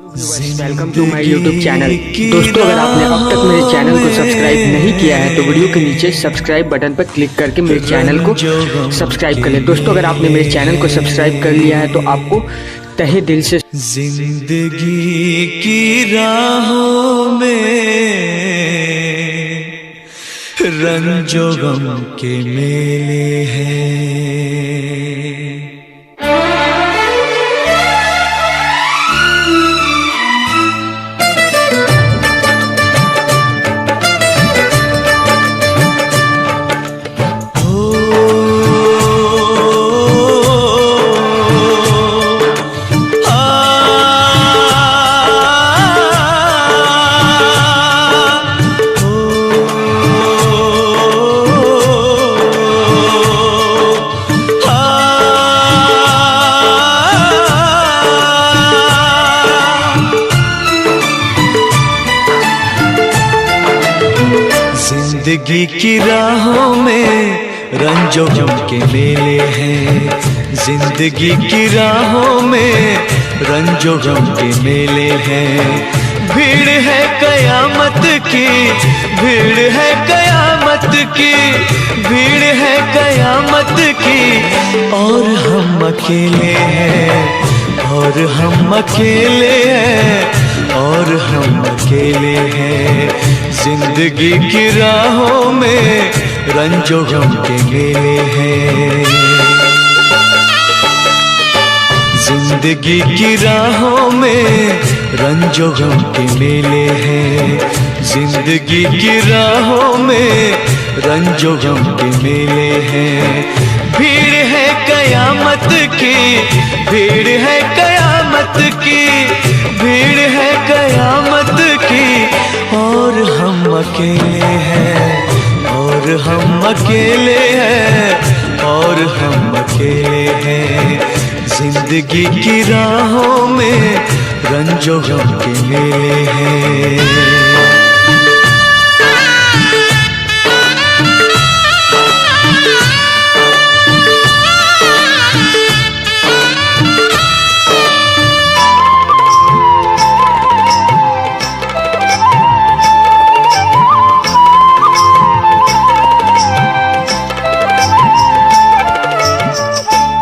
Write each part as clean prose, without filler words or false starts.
Welcome to my YouTube channel. दोस्तों, अगर आपने अब तक मेरे चैनल को सब्सक्राइब नहीं किया है तो वीडियो के नीचे सब्सक्राइब बटन पर क्लिक करके मेरे चैनल को सब्सक्राइब कर लें। दोस्तों, अगर आपने मेरे चैनल को सब्सक्राइब कर लिया है तो आपको तहे दिल से जिंदगी की राहों में रंजो गम के मेले हैं। जिंदगी की राहों में रंजो गम के मेले हैं। जिंदगी की राहों में रंजो गम के मेले हैं। भीड़ है कयामत की, भीड़ है कयामत की, भीड़ है कयामत की। और हम अकेले हैं, और हम अकेले हैं, और हम अकेले हैं। जिंदगी की राहों में रंजो गम के मेले हैं। जिंदगी की राहों में रंजो गम के मेले हैं। जिंदगी की राहों में रंजो गम के मेले हैं। भीड़ है कयामत की, भीड़ है कयामत की, भीड़ है कयामत की। और हम अकेले हैं, और हम अकेले हैं, और हम अकेले हैं। जिंदगी की राहों में रंजो गम के मेले हैं।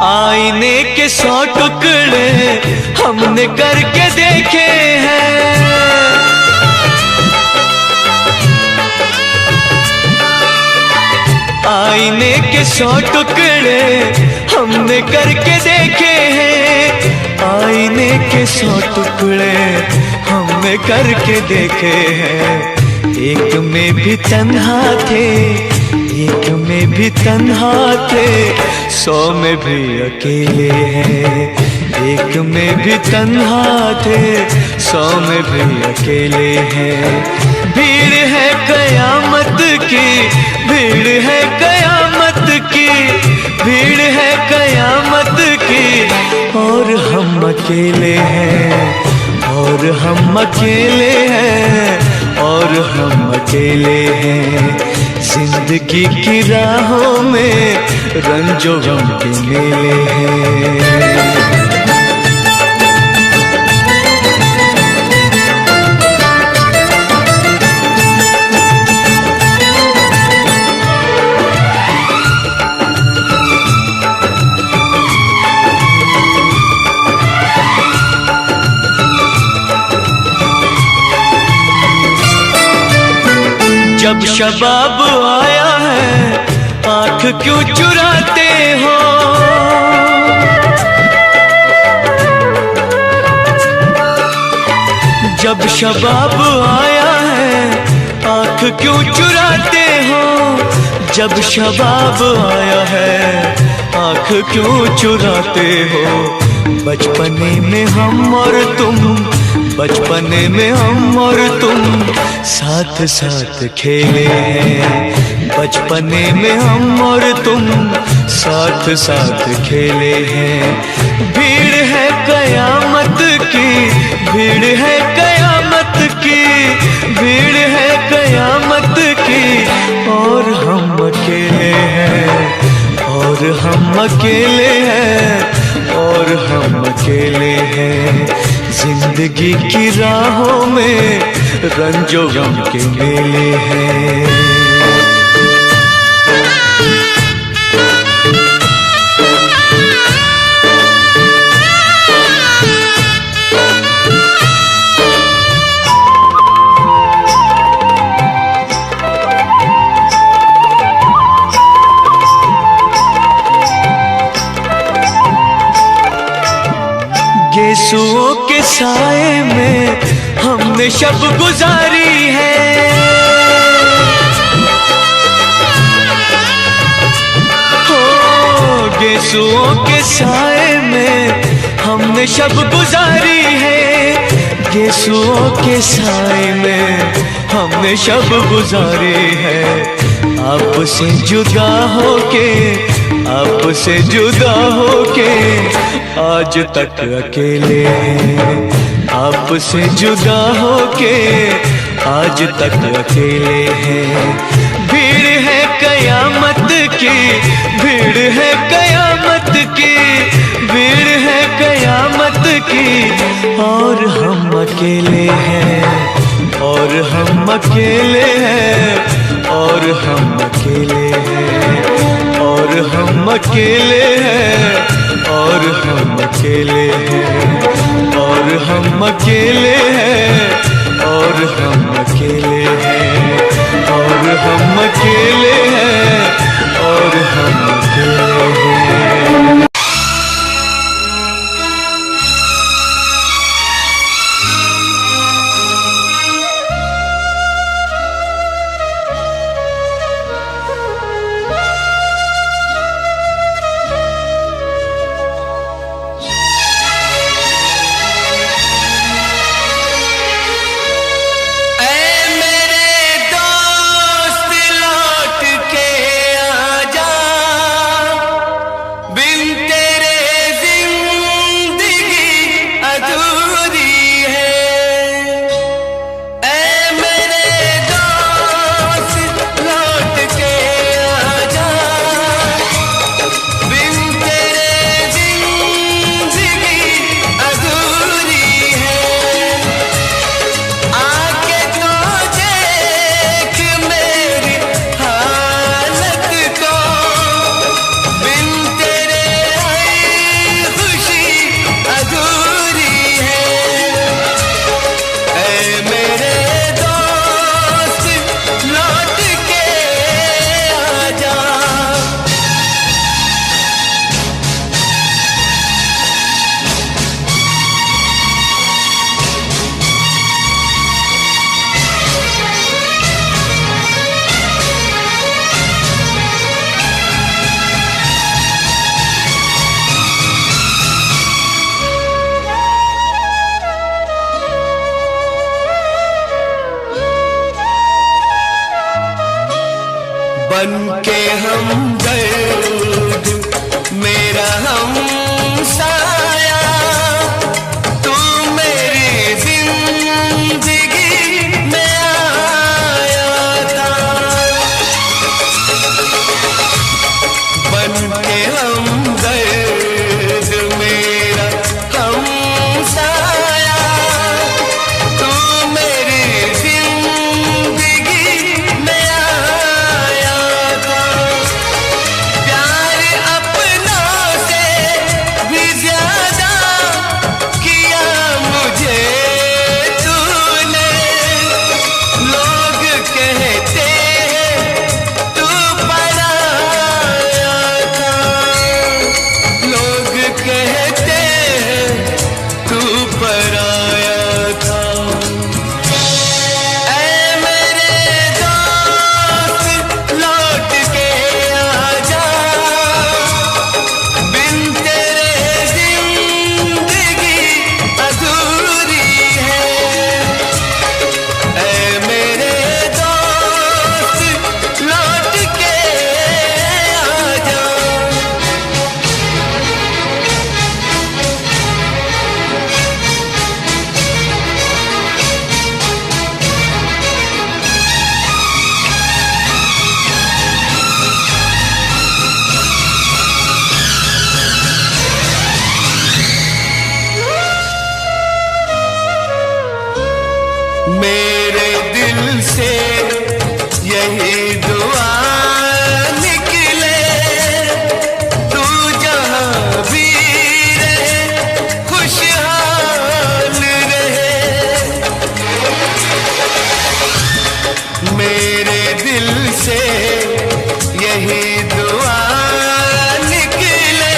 आईने के 100 टुकड़े हमने करके देखे हैं। आईने के 100 टुकड़े हमने करके देखे हैं। आईने के 100 टुकड़े हमने करके देखे हैं। एक में भी तन्हा थे, एक में भी तन्हा थे, 100 में भी अकेले हैं। एक में भी तन्हा थे, 100 में भी अकेले हैं। भीड़ है कयामत की, भीड़ है कयामत की, भीड़ है कयामत की। और हम अकेले हैं, और हम अकेले हैं, और हम अकेले हैं। जिंदगी की राहों में रंजो गम के मेले हैं। जब शबाब आया है आँख क्यों चुराते हो। जब शबाब आया है आँख क्यों चुराते हो। जब शबाब आया है आँख क्यों चुराते हो। बचपने में हम और तुम, बचपने में हम और तुम साथ साथ खेले हैं। बचपने में हम और तुम साथ साथ खेले हैं। भीड़ है कयामत की, भीड़ है कयामत की, भीड़ है कयामत की। और हम अकेले हैं, और हम अकेले हैं, और हम अकेले हैं। जिंदगी की राहों में रंजो गम के मेले हैं। गेसुओं के साए में हमने शब गुजारी है। हो गेसुओं के साए में हमने शब गुजारी है। गेसुओं के साए में हमने शब गुजारी है। आपसे जुदा होके, आपसे जुदा होके आज तक अकेले हैं। आपसे जुदा होके आज तक अकेले हैं। भीड़ है कयामत की, भीड़ है कयामत की, भीड़ है कयामत की, और हम अकेले हैं, और हम अकेले हैं, और हम अकेले हैं, और हम अकेले हैं, और हम अकेले हैं, और हम अकेले हैं, और हम अकेले हैं, और हम अकेले हैं, और हम अकेले हैं। बनके हमदर्द मेरा हमसाया, तू मेरी जिंदगी में आया था। बनके हमदर्द मेरा हमसाया, तू मेरी जिंदगी में आया था। प्यार अपनों से मेरे दिल से यही दुआ निकले, तू जहाँ भी रहे खुशहाल रहे। मेरे दिल से यही दुआ निकले,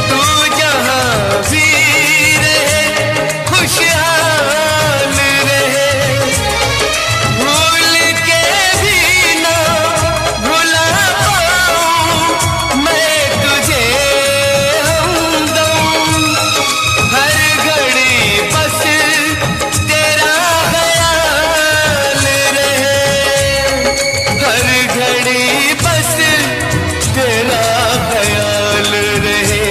तू जहाँ भी रहे खुशहाल रहे। भूल के भी ना भुला पाऊं मैं तुझे हमदम, हर घड़ी बस तेरा ख्याल रहे, हर घड़ी बस तेरा ख्याल रहे।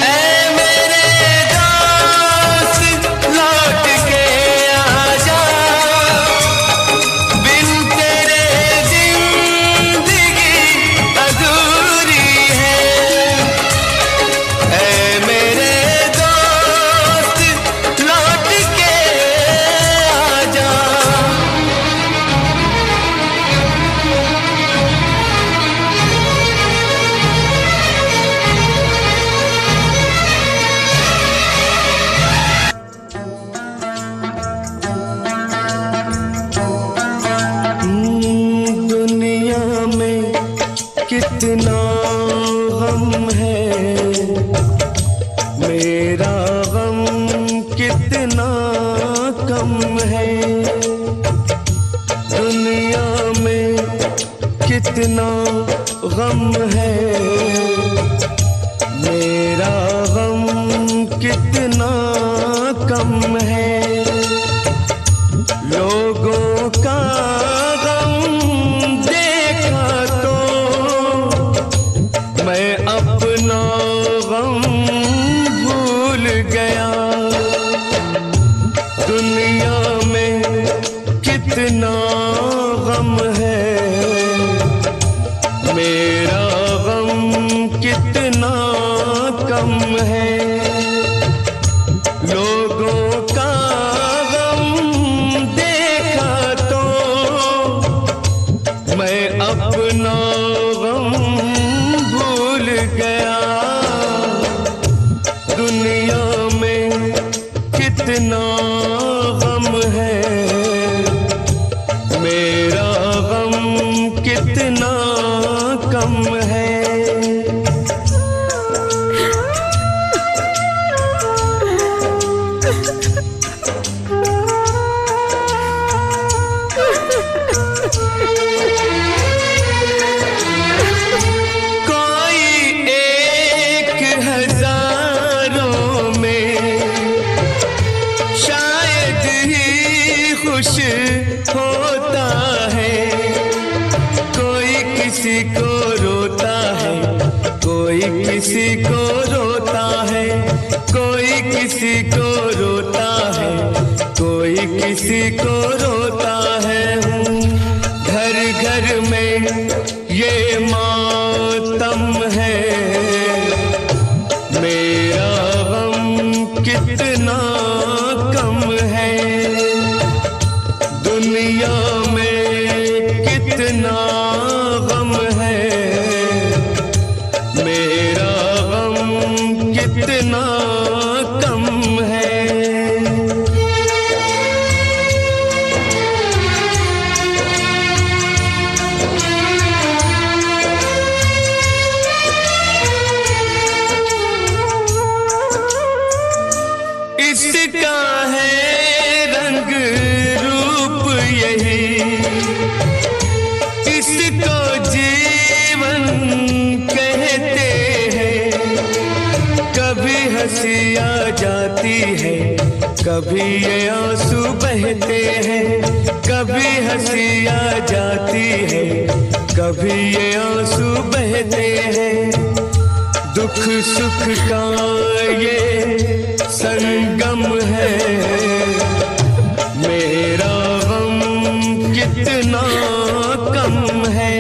ऐ मेरे दोस्त लौट के आजा, बिन तेरे जिंदगी अधूरी है। ऐ मेरे दोस्त लौट के आजा। दुनिया में कितना गम है, मेरा गम कितना कम है। दुनिया में कितना गम है, मेरा गम कितना कम है। लोगों का गम देखा तो मैं अपना गम भूल गया। दुनिया में कितना गम है, मेरा गम कितना कम है। लोगों का देखा तो मैं अपना गम भूल गया। दुनिया में कितना गम है, मेरा गम कितना कम है। कोई एक हजारों में शायद ही खुश होता है। कोई किसी को रोता है, कोई किसी को रोता है, कोई किसी को रोता है, कोई किसी को रोता है। घर घर में ये मातम है, मेरा गम कितना कम है। दुनिया में कितना गम है, मेरा गम कितना कम है। इसका है रंग रूप यही, इसको जीवन कहते हैं। कभी हंसी आ जाती है, कभी ये आंसू बहते हैं। कभी हंसी आ जाती है, कभी ये आंसू बहते हैं। दुख सुख का ये संगम है, मेरा गम कितना कम है।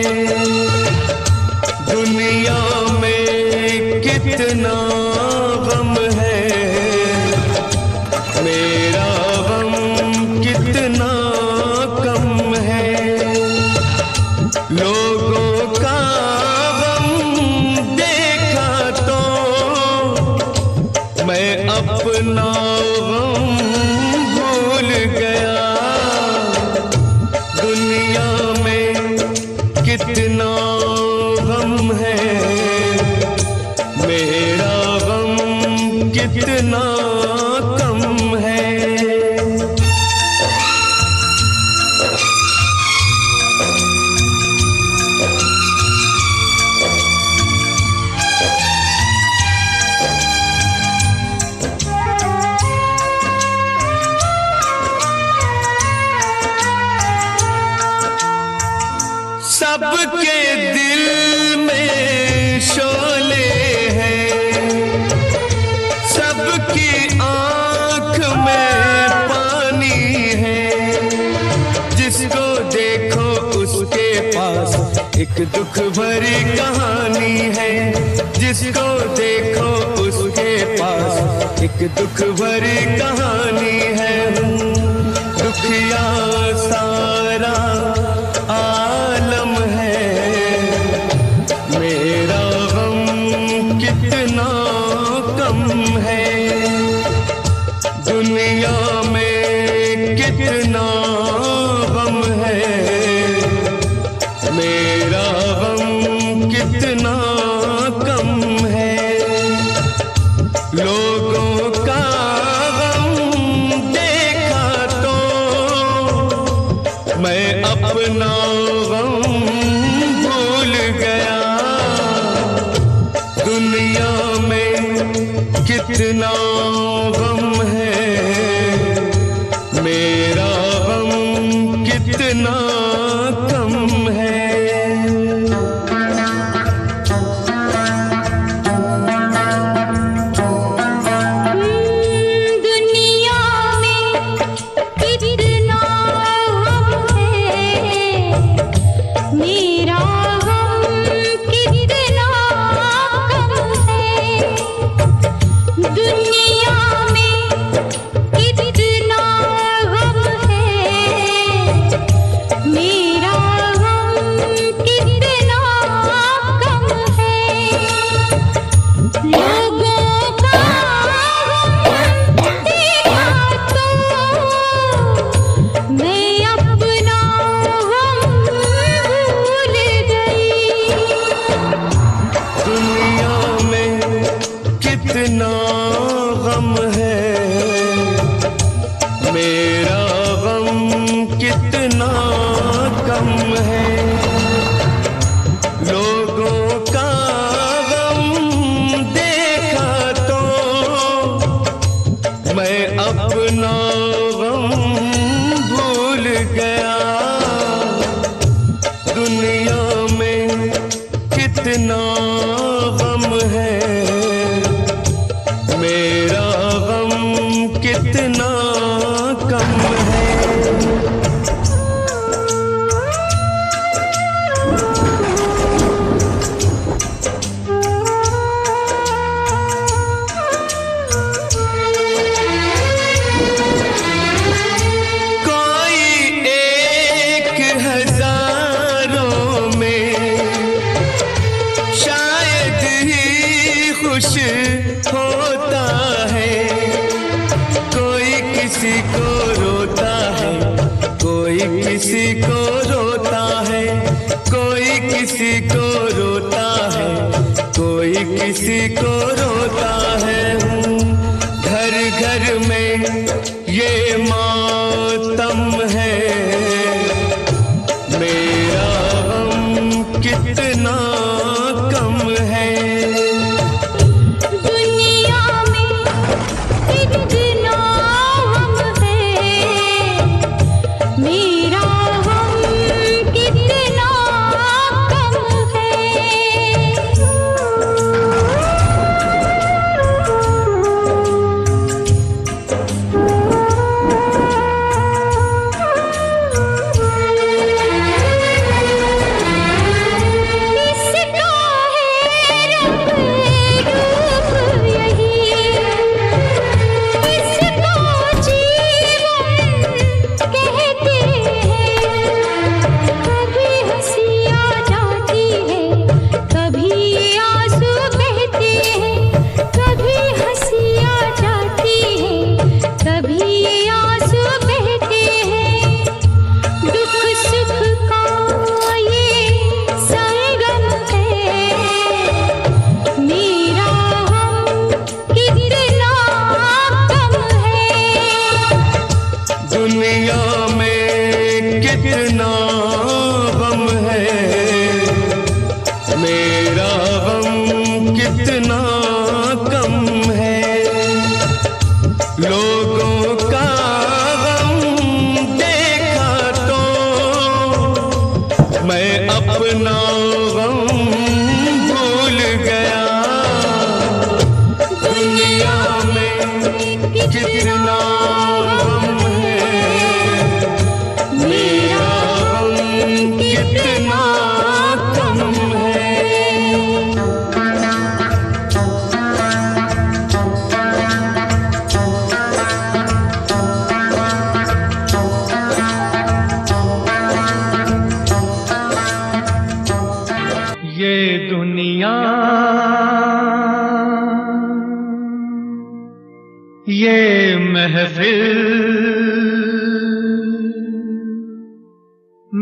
दुनिया में कितना गम है, मेरा अपना गम भूल गया। दुनिया में कितना गम है, मेरा गम कितना कम है। सबके दिल में शोले हैं, सबकी आंख में पानी है। जिसको देखो उसके पास एक दुख भरी कहानी है। जिसको देखो उसके पास एक दुख भरी कहानी है। दुखिया सारा आलम है, मेरा गम कितना कम है। दुनिया में कितना गम है, मेरा गम कितना कम है। लोगों का गम देखा तो मैं अपना गम भूल गया। दुनिया में कितना गम है, मेरा गम कितना कम है। कितना गम है, मेरा गम कितना कम है। लोगों का गम देखा तो मैं अपना गम भूल गया। दुनिया में कितना गम है, मेरा गम कितना कम है। कोई एक हजारों में शायद ही खुश होता है। कोई किसी को रोता है, कोई किसी को रोता है। कोई किसी को रोता है, कोई किसी को रोता है। घर घर में ये मातम है, मेरा गम कितना कम है। दुनिया में कितना गम है, मेरा गम कितना कम है। लोगों का गम देखा तो मैं अपना गम भूल गया। दुनिया में कितना गम है, मेरा गम कितना कम है। ये दुनिया, ये महफिल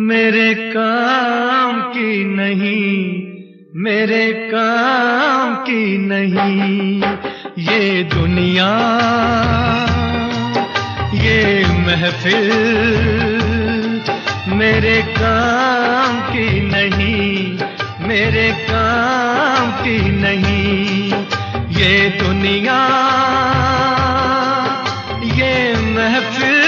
मेरे काम की नहीं, मेरे काम की नहीं। ये दुनिया, ये महफिल मेरे काम की नहीं, मेरे काम की नहीं। ये दुनिया, ये महफिल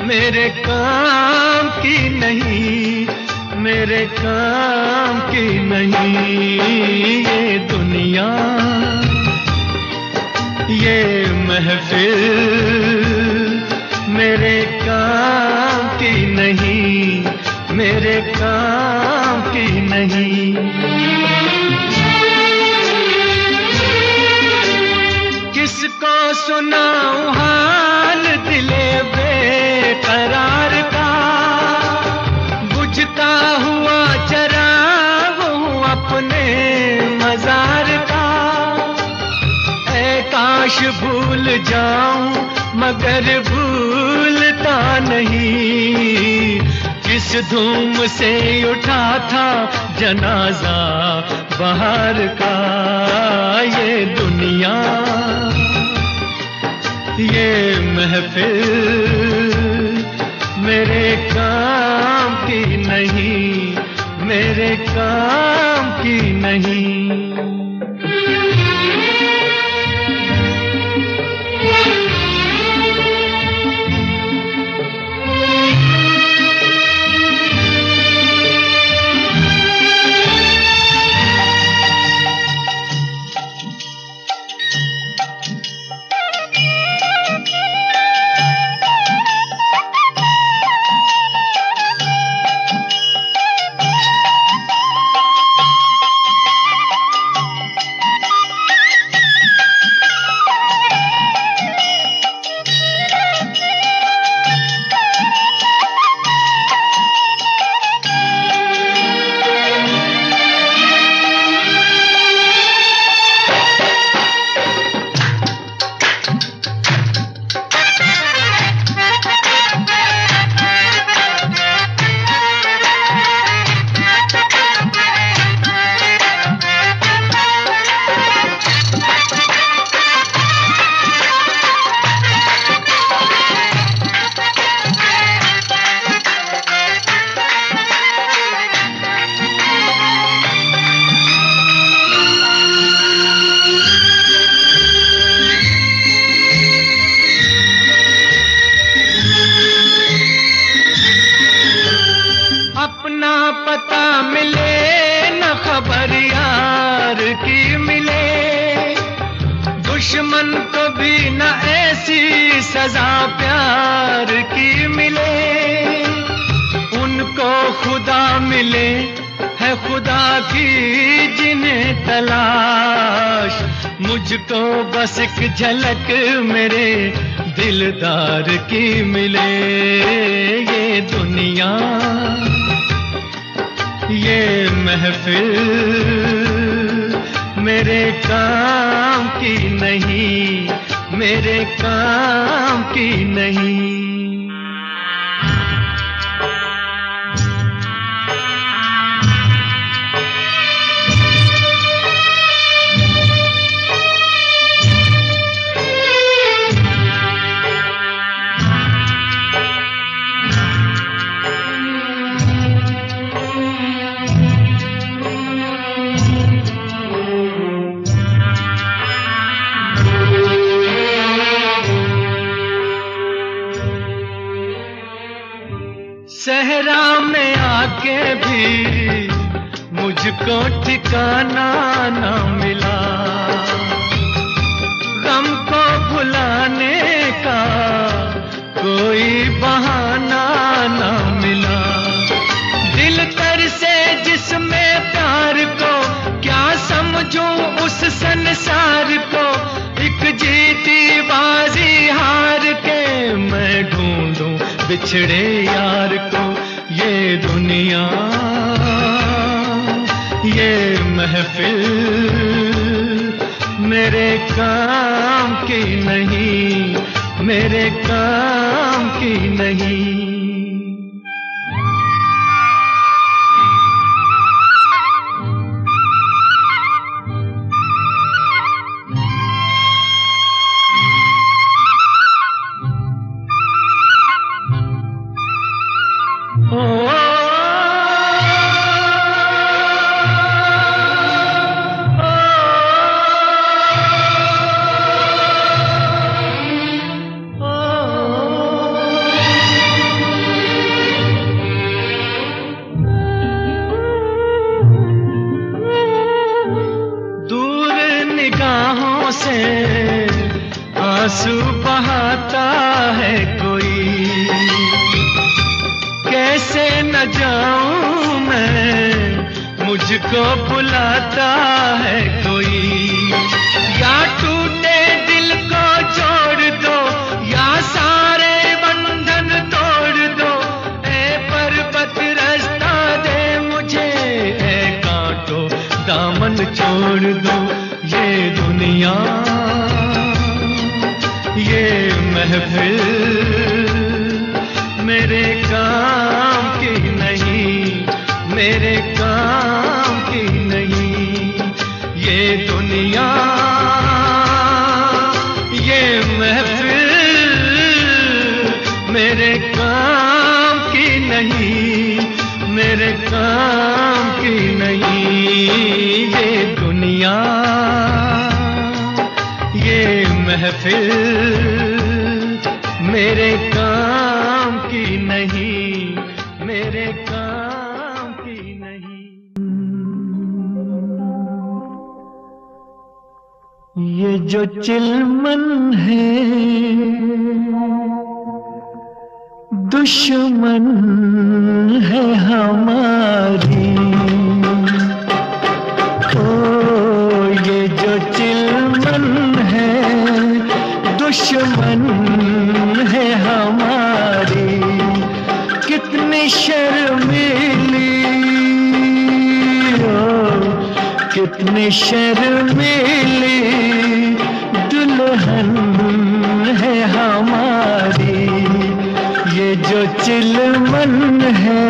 मेरे काम की नहीं, मेरे काम की नहीं। ये दुनिया, ये महफिल मेरे काम की नहीं, मेरे काम की नहीं। किसको सुनाऊं हाल दिले बेकरार का, बुझता हुआ चराग हूँ अपने मजार का। ऐ काश भूल जाऊं मगर भूलता नहीं, किस धूम से उठा था जनाजा बहार का। ये दुनिया, ये महफिल मेरे काम की नहीं, मेरे काम की नहीं। पता मिले न खबर यार की मिले, दुश्मन को भी न ऐसी सजा प्यार की मिले। उनको खुदा मिले है खुदा की जिन्हें तलाश, मुझको बस एक झलक मेरे दिलदार की मिले। ये दुनिया, ये महफिल मेरे काम की नहीं, मेरे काम की नहीं। सहरा में आके भी मुझको ठिकाना ना मिला, गम को भुलाने का कोई बहाना ना मिला। दिल तर से जिसमें प्यार को क्या समझूं उस संसार को, एक जीती बाजी हार के मैं ढूंढूं बिछड़े यार को। ये दुनिया ये महफिल मेरे काम की नहीं, मेरे काम की नहीं। से आंसू बहाता है कोई, कैसे न जाऊं मैं, मुझको बुलाता है कोई। या टूटे दिल को जोड़ दो, या सारे बंधन तोड़ दो। ऐ पर्वत रास्ता दे मुझे, ऐ कांटो दामन छोड़ दो। ये दुनिया ये महफिल मेरे काम की नहीं, मेरे काम की नहीं। ये दुनिया ये महफिल मेरे काम की नहीं, मेरे काम की नहीं। ये दुनिया ये महफिल मेरे काम की नहीं, मेरे काम की नहीं। ये जो चिलमन है दुश्मन है हमारी। ये जो चिलमन है दुश्मन है हमारी। कितनी शर्मीली कितनी शर्मीली दुल्हन है हमारी। ये जो चिलमन है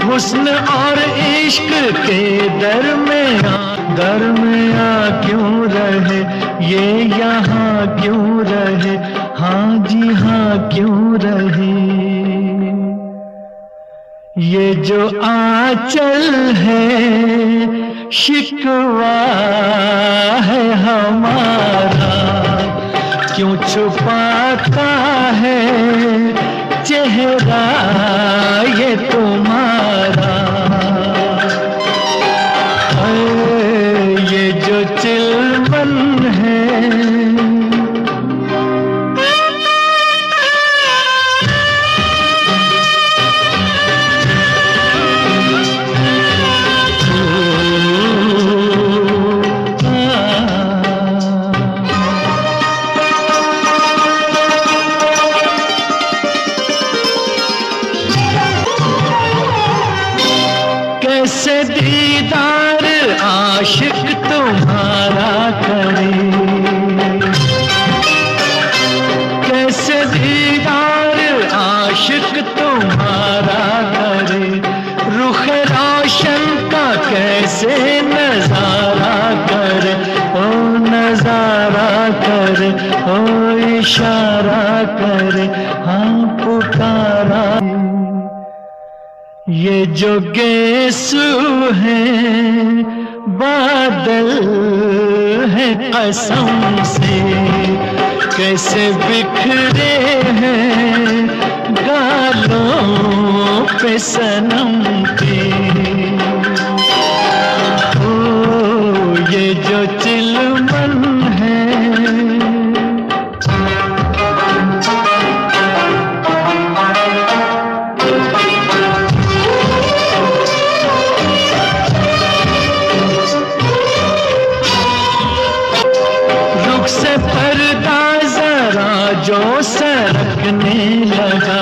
हुस्न और इश्क के दरमियाँ क्यों रहे, ये यहाँ क्यों रहे, हाँ जी हाँ क्यों रहे। ये जो आंचल है शिकवा है हमारा, क्यों छुपाता है चेहरा ये तुम्हारा। ये जो चिलमन है कैसे दीदार आशिक तुम्हारा करे, ओ इशारा करे हाँ पुकारा। ये जो गेसू है बादल है कसम से, कैसे बिखरे हैं गालों पे सनम के। ओ ये जो चिलमन है से पर्दा जरा जो सरकने लगा,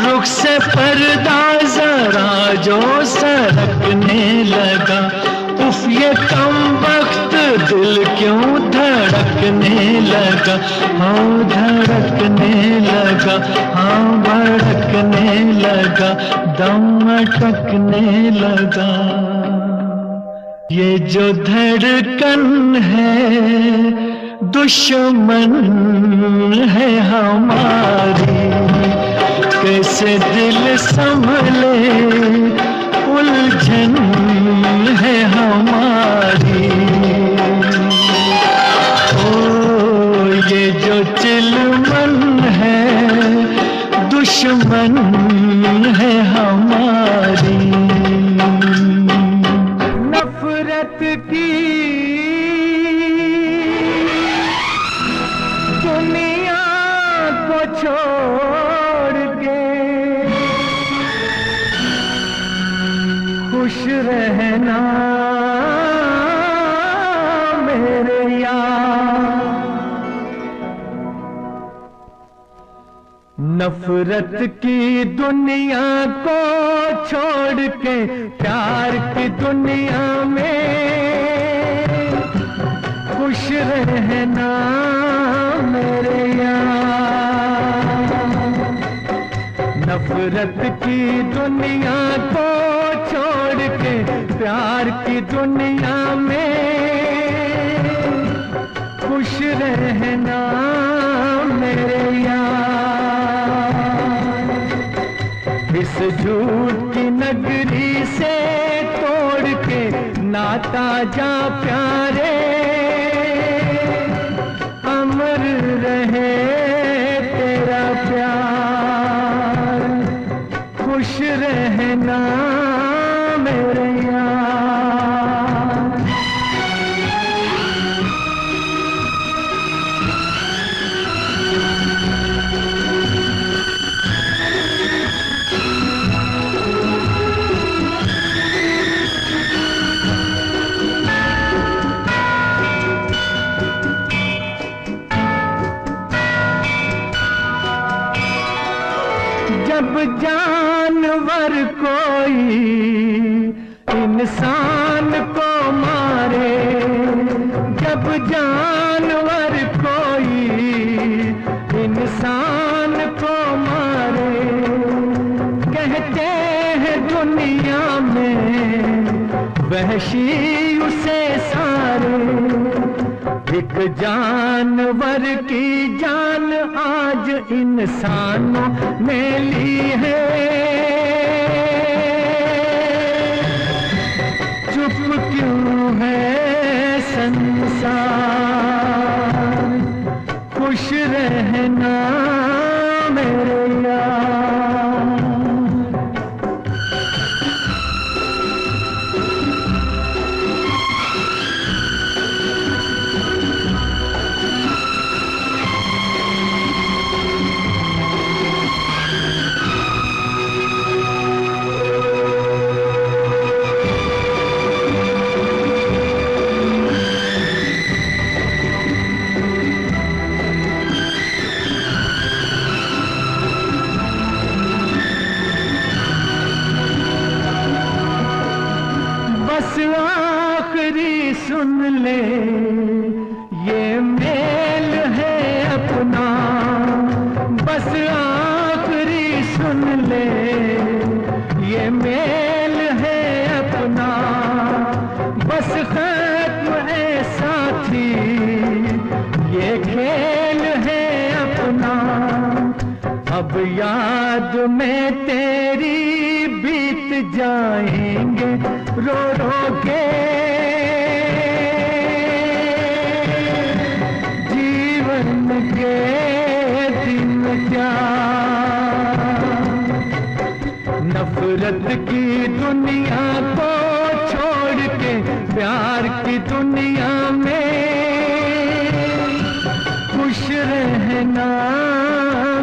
रुख से पर्दा जरा जो सरकने लगा। उफ ये कम वक्त दिल क्यों धड़कने लगा, हाँ धड़कने लगा, हाँ भड़कने लगा, दम अटकने लगा। ये जो धड़कन है दुश्मन है हमारी, कैसे दिल संभले उलझन है हमारी। ओ ये जो चिलमन है दुश्मन है हमारी। नफरत की दुनिया को छोड़ के खुश रहना मेरे यार। नफरत की दुनिया को छोड़ के प्यार की दुनिया में खुश रहना मेरे यार। नफरत की दुनिया को छोड़ के प्यार की दुनिया में खुश रहना मेरे यार। इस झूठ की नगरी से तोड़ के नाता जा प्यारे, अमर रहे तेरा प्यार। खुश रहना मेरे यार। जब जानवर कोई इंसान को मारे, जब जानवर कोई इंसान को मारे, कहते हैं दुनिया में वहशी उसे सारे। एक जानवर की जान आज इंसानों ने ली है, चुप क्यों है संसार। खुश रहना मेरे यार। बस आखिरी सुन ले ये मेल है अपना, बस आखिरी सुन ले ये मेल है अपना। बस खत्म है साथ मस्ती ये खेल है अपना, अब याद में तेरी बीत जाएंगे रो रो के जीवन के दिन क्या। नफरत की दुनिया को छोड़ के प्यार की दुनिया में खुश रहना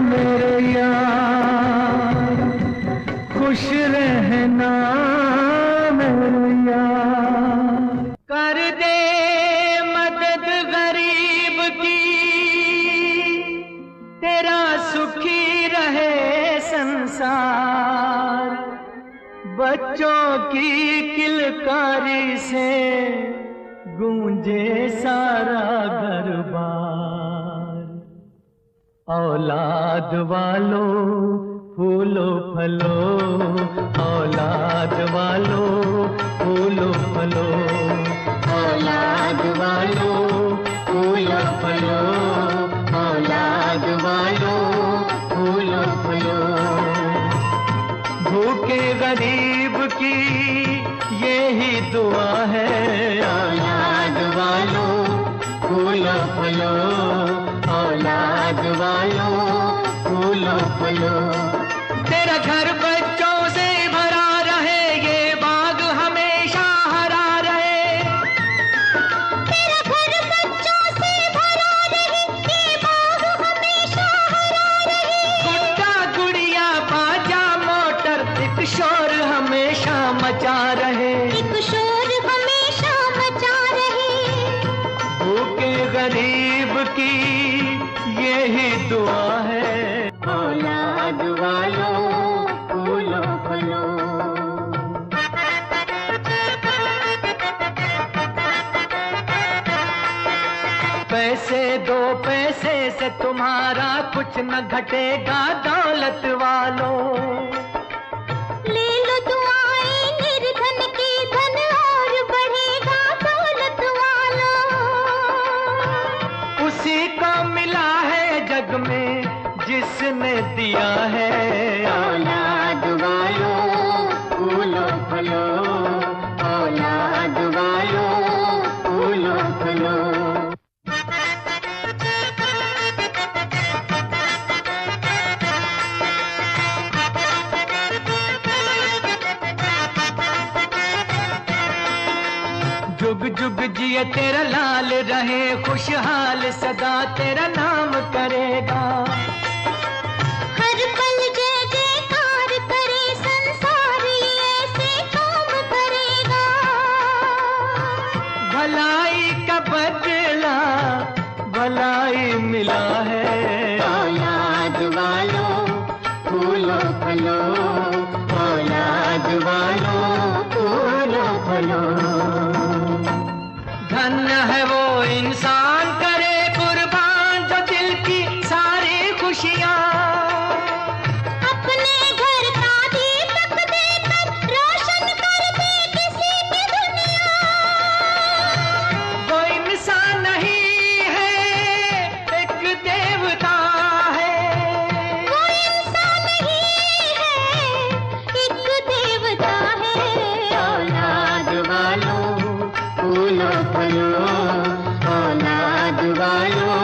मेरे यार, खुश रहना मेरे यार। कर दे मदद गरीब की, तेरा सुखी रहे संसार। बच्चों की किलकारी से गूंजे सारा घर-बार। औलाद वालों फूलो फलो, औलाद वालों फूलो फलो, औलाद वालों फूलो फलो, औलाद वालों फूलो फलो। भूखे गरीब की यही दुआ है, औलाद वालों फूलो फलो, औलाद वालों फूलो फलो। तेरा घर बच्चों से भरा रहे, ये बाग हमेशा हरा रहे। तेरा घर बच्चों से भरा रहे, ये बाग हमेशा हरा रहे। गुड्डा गुड़िया बाजा मोटर, एक शोर हमेशा मचा रहे, एक शोर हमेशा मचा रहे। भूखे गरीब की यही दुआ है, औलाद वालों फूलो फलो। पैसे दो पैसे से तुम्हारा कुछ न घटेगा दौलत वालों। ले लो दुआएं निर्धन की, धन और बढ़ेगा दौलत वालों। उसी को मिला है जग में जिसने दिया है, औलाद वालों फूलो फलो, औलाद वालों फूलो फलो। जुग जुग जिए तेरा लाल रहे, खुशहाल सदा तेरा नाम करेगा। हर पल जय जयकार करे संसार, ऐसे काम करेगा। भलाई का बदला भलाई मिला है, औलाद वालों फूलो फलो, औलाद वालों फूलो फलो। धन्य है वो इंसान करे कुर्बान, जो दिल की सारी खुशियाँ अपने घर का दीपक देकर रोशन कर दे किसी की दुनिया। वो इंसान नहीं है एक देवता है, वो इंसान नहीं है एक देवता है। औलाद वालों फूलो फलो, औलाद वालों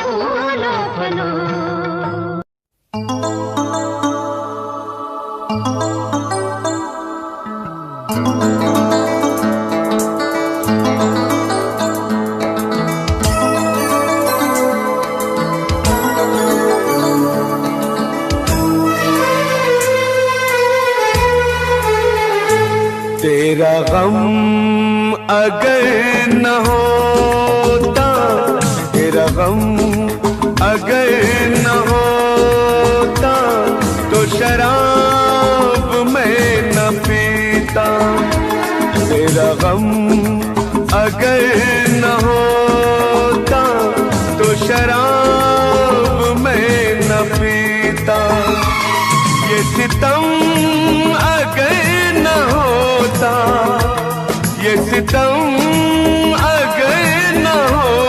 फूलो फलो। तेरा गम अगर न होता, तेरा गम अगर न होता, तो शराब मैं न पीता। तेरा गम अगर न होता, तो शराब मैं न पीता। ये सितम अगर न होता, ये सितम अगर न हो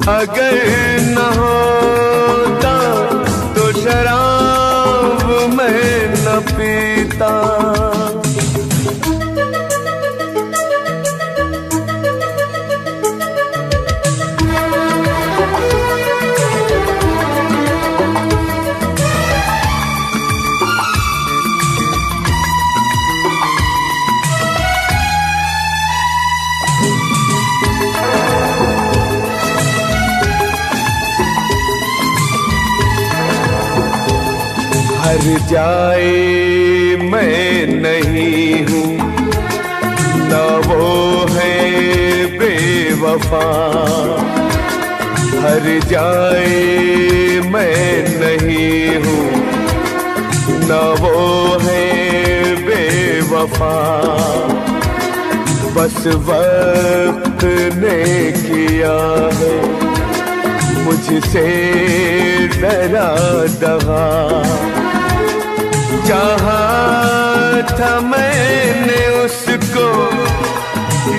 अगर न होता तो शराब मैं न पीता। हर जाए मैं नहीं हूँ, न वो है बेवफा। हर जाए मैं नहीं हूँ, न वो है बेवफा। बस वक्त ने किया है मुझसे डरा दगा। चाहा था मैंने उसको,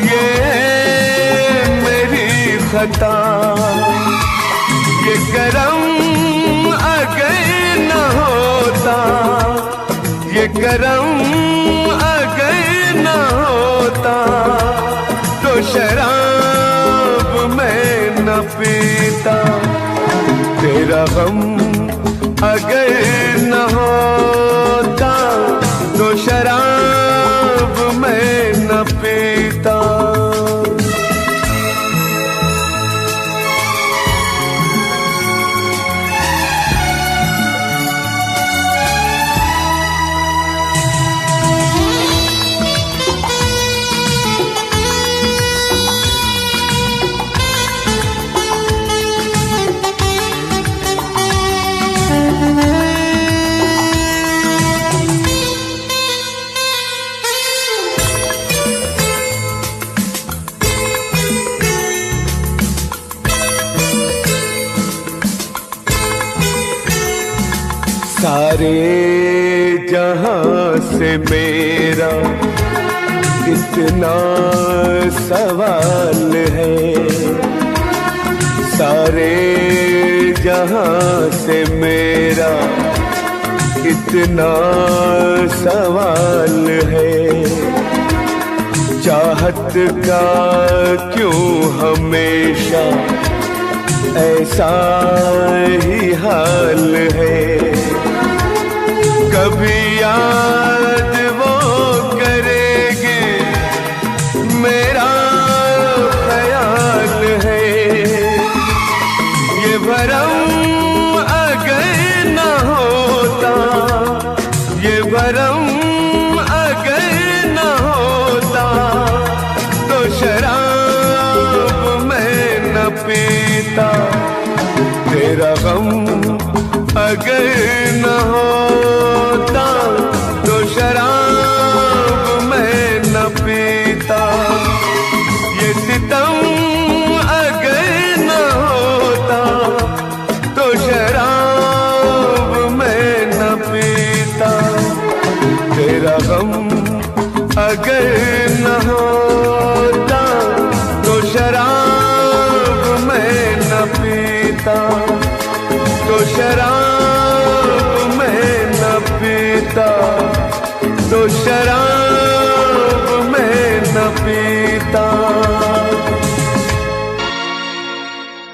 ये मेरी खता। ये करम अगर न होता, ये करम अगर न होता तो शराब मैं न पीता। तेरा गम अगर न होता तो शराब मैं न पीता। सारे जहां से मेरा इतना सवाल है। सारे जहां से मेरा इतना सवाल है। चाहत का क्यों हमेशा ऐसा ही हाल है। कभी याद वो करेंगे मेरा ख्याल है। ये भरम अगर न होता, ये भरम अगर न होता तो शराब मैं न पीता। तेरा गम अगर न होता तो शराब मैं न पीता। ये सितम अगर न होता तो शराब मैं न पीता। तेरा गम अगर न होता तो शराब मैं न पीता। तो शराब मैं न पीता। तो शराब मैं न पीता।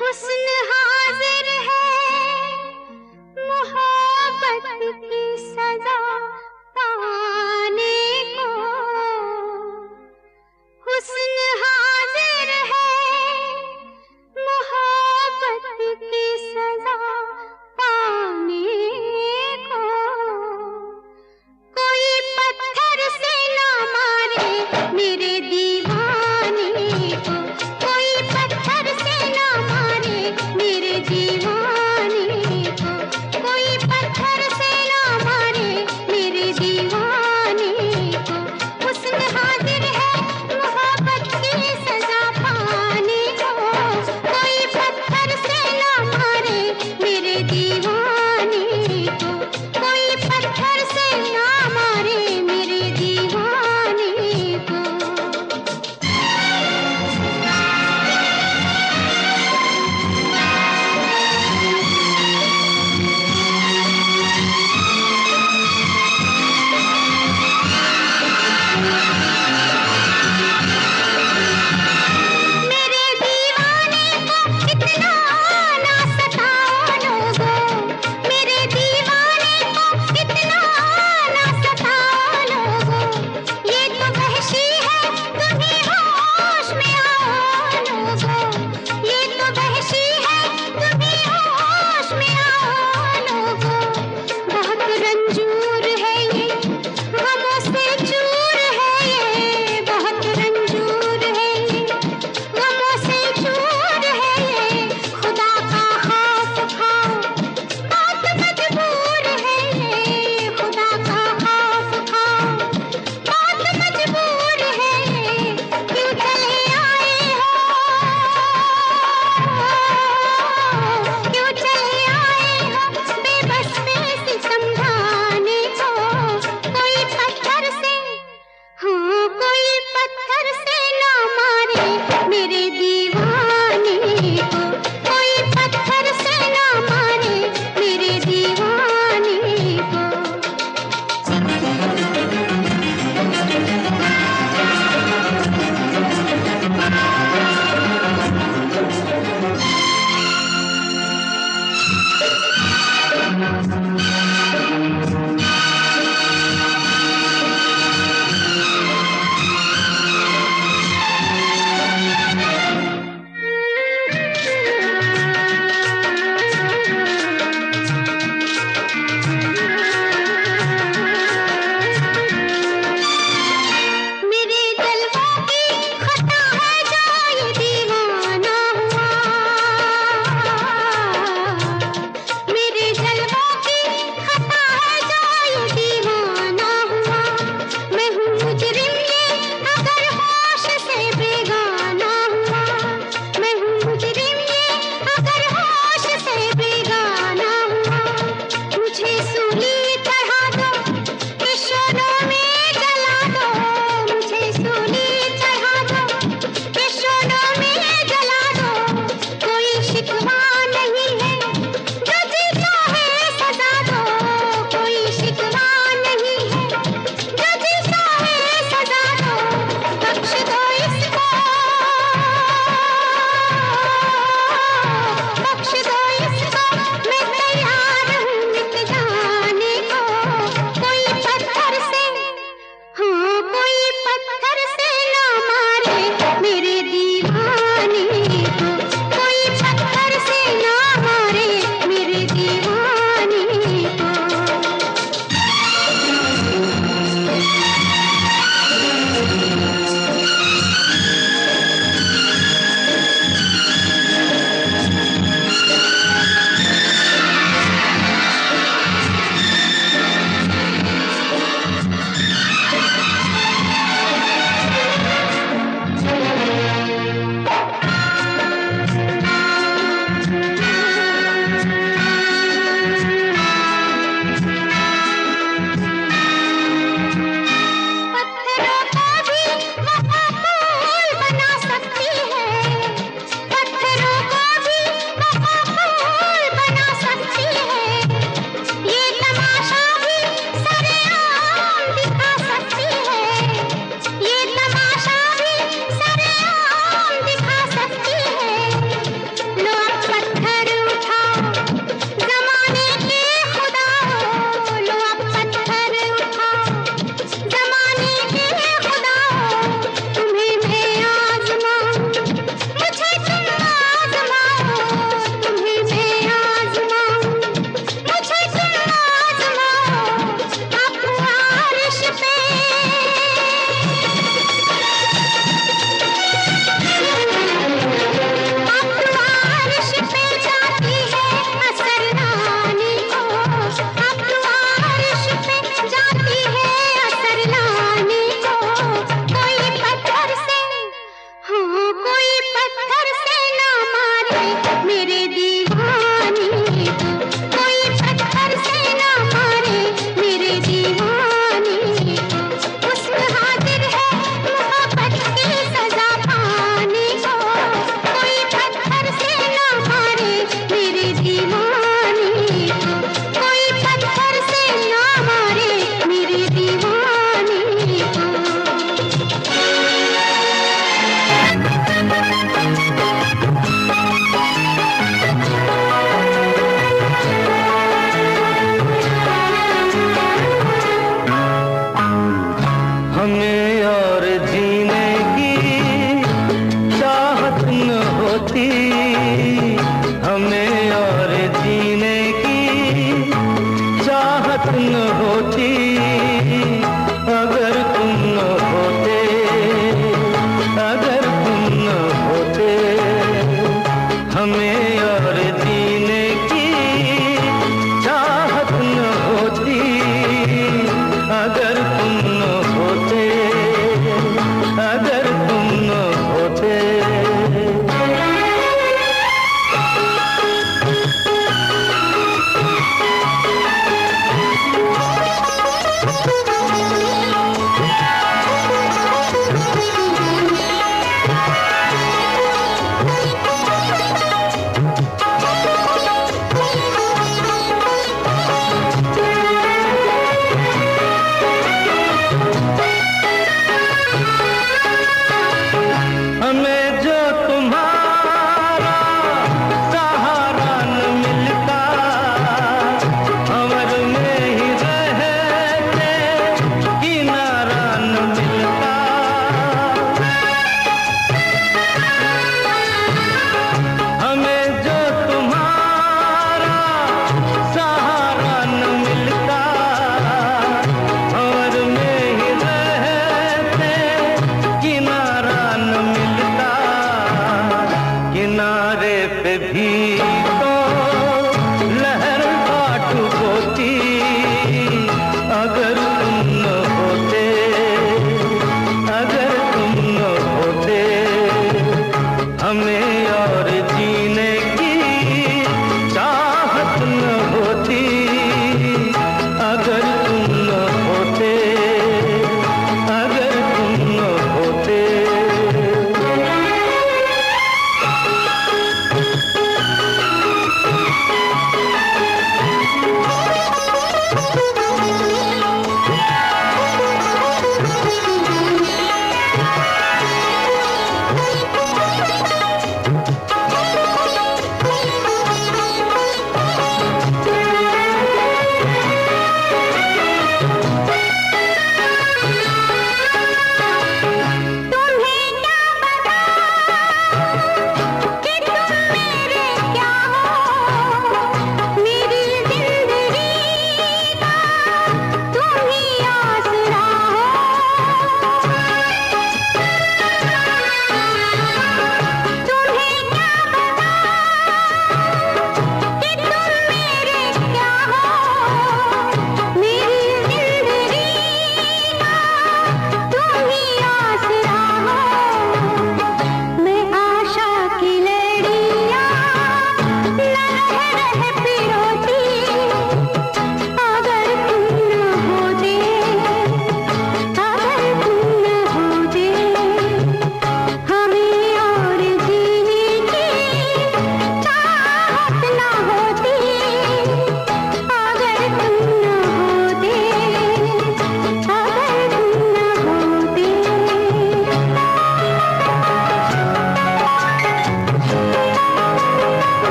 हुस्न हाजिर है मोहब्बत की सजा पाने को। हुस्न हाजिर है मोहब्बत की सजा पाने को। कोई पत्थर से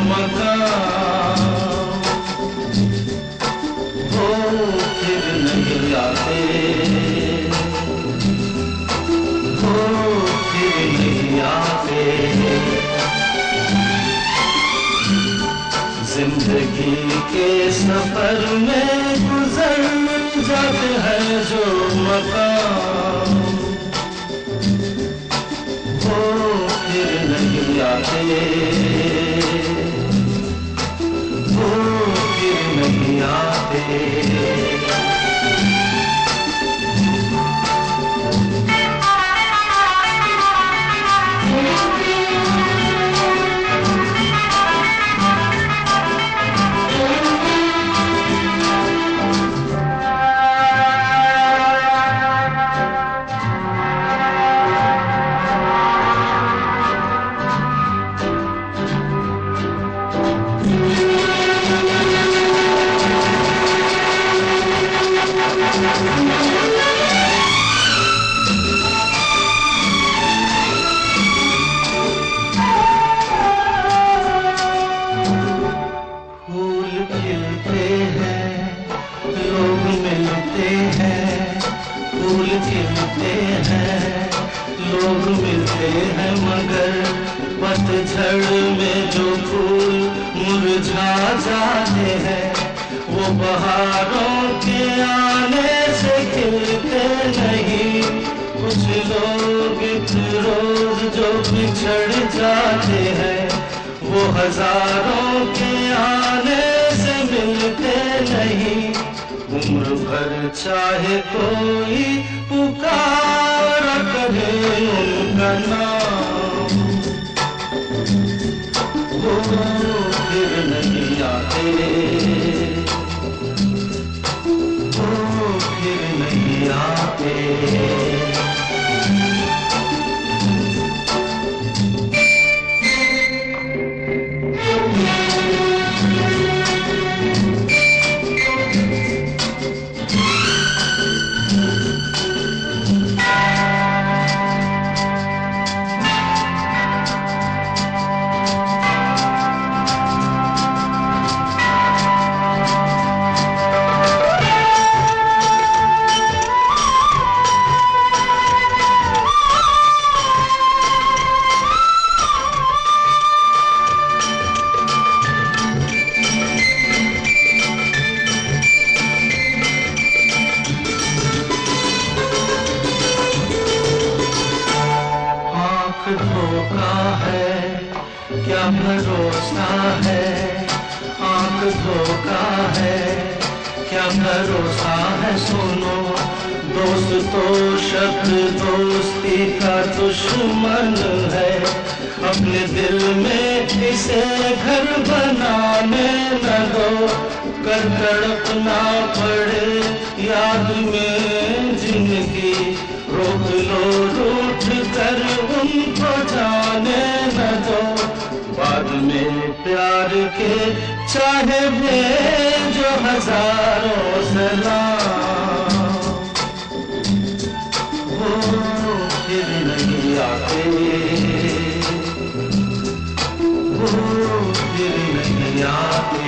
मकान हो फिर नहीं आते, हो फिर नहीं आते। जिंदगी के सफर में गुजर जाते हैं जो मकाम वो फिर नहीं आते, वो फिर नहीं आते। लोग मिलते हैं मगर पतझड़ में जो फूल मुरझा जाते हैं वो बहारों के आने से खिलते नहीं। कुछ लोग एक रोज जो बिछड़ जाते हैं वो हजारों के आने से मिलते नहीं। उम्र भर चाहे कोई पुकार करे उनका नाम वो फिर नहीं आते, वो फिर नहीं आते। धोखा है क्या भरोसा है, आंख धोखा है क्या भरोसा है। सुनो दोस्त तो शब्द दोस्ती का दुश्मन है। अपने दिल में इसे घर बनाने न दो, कर तड़पना पड़े याद में जिंदगी। रोक लो रूठ कर उनको जाने न दो, बाद में प्यार के चाहे भेजो हजारों सलाम वो फिर नहीं आते, वो फिर नहीं आते।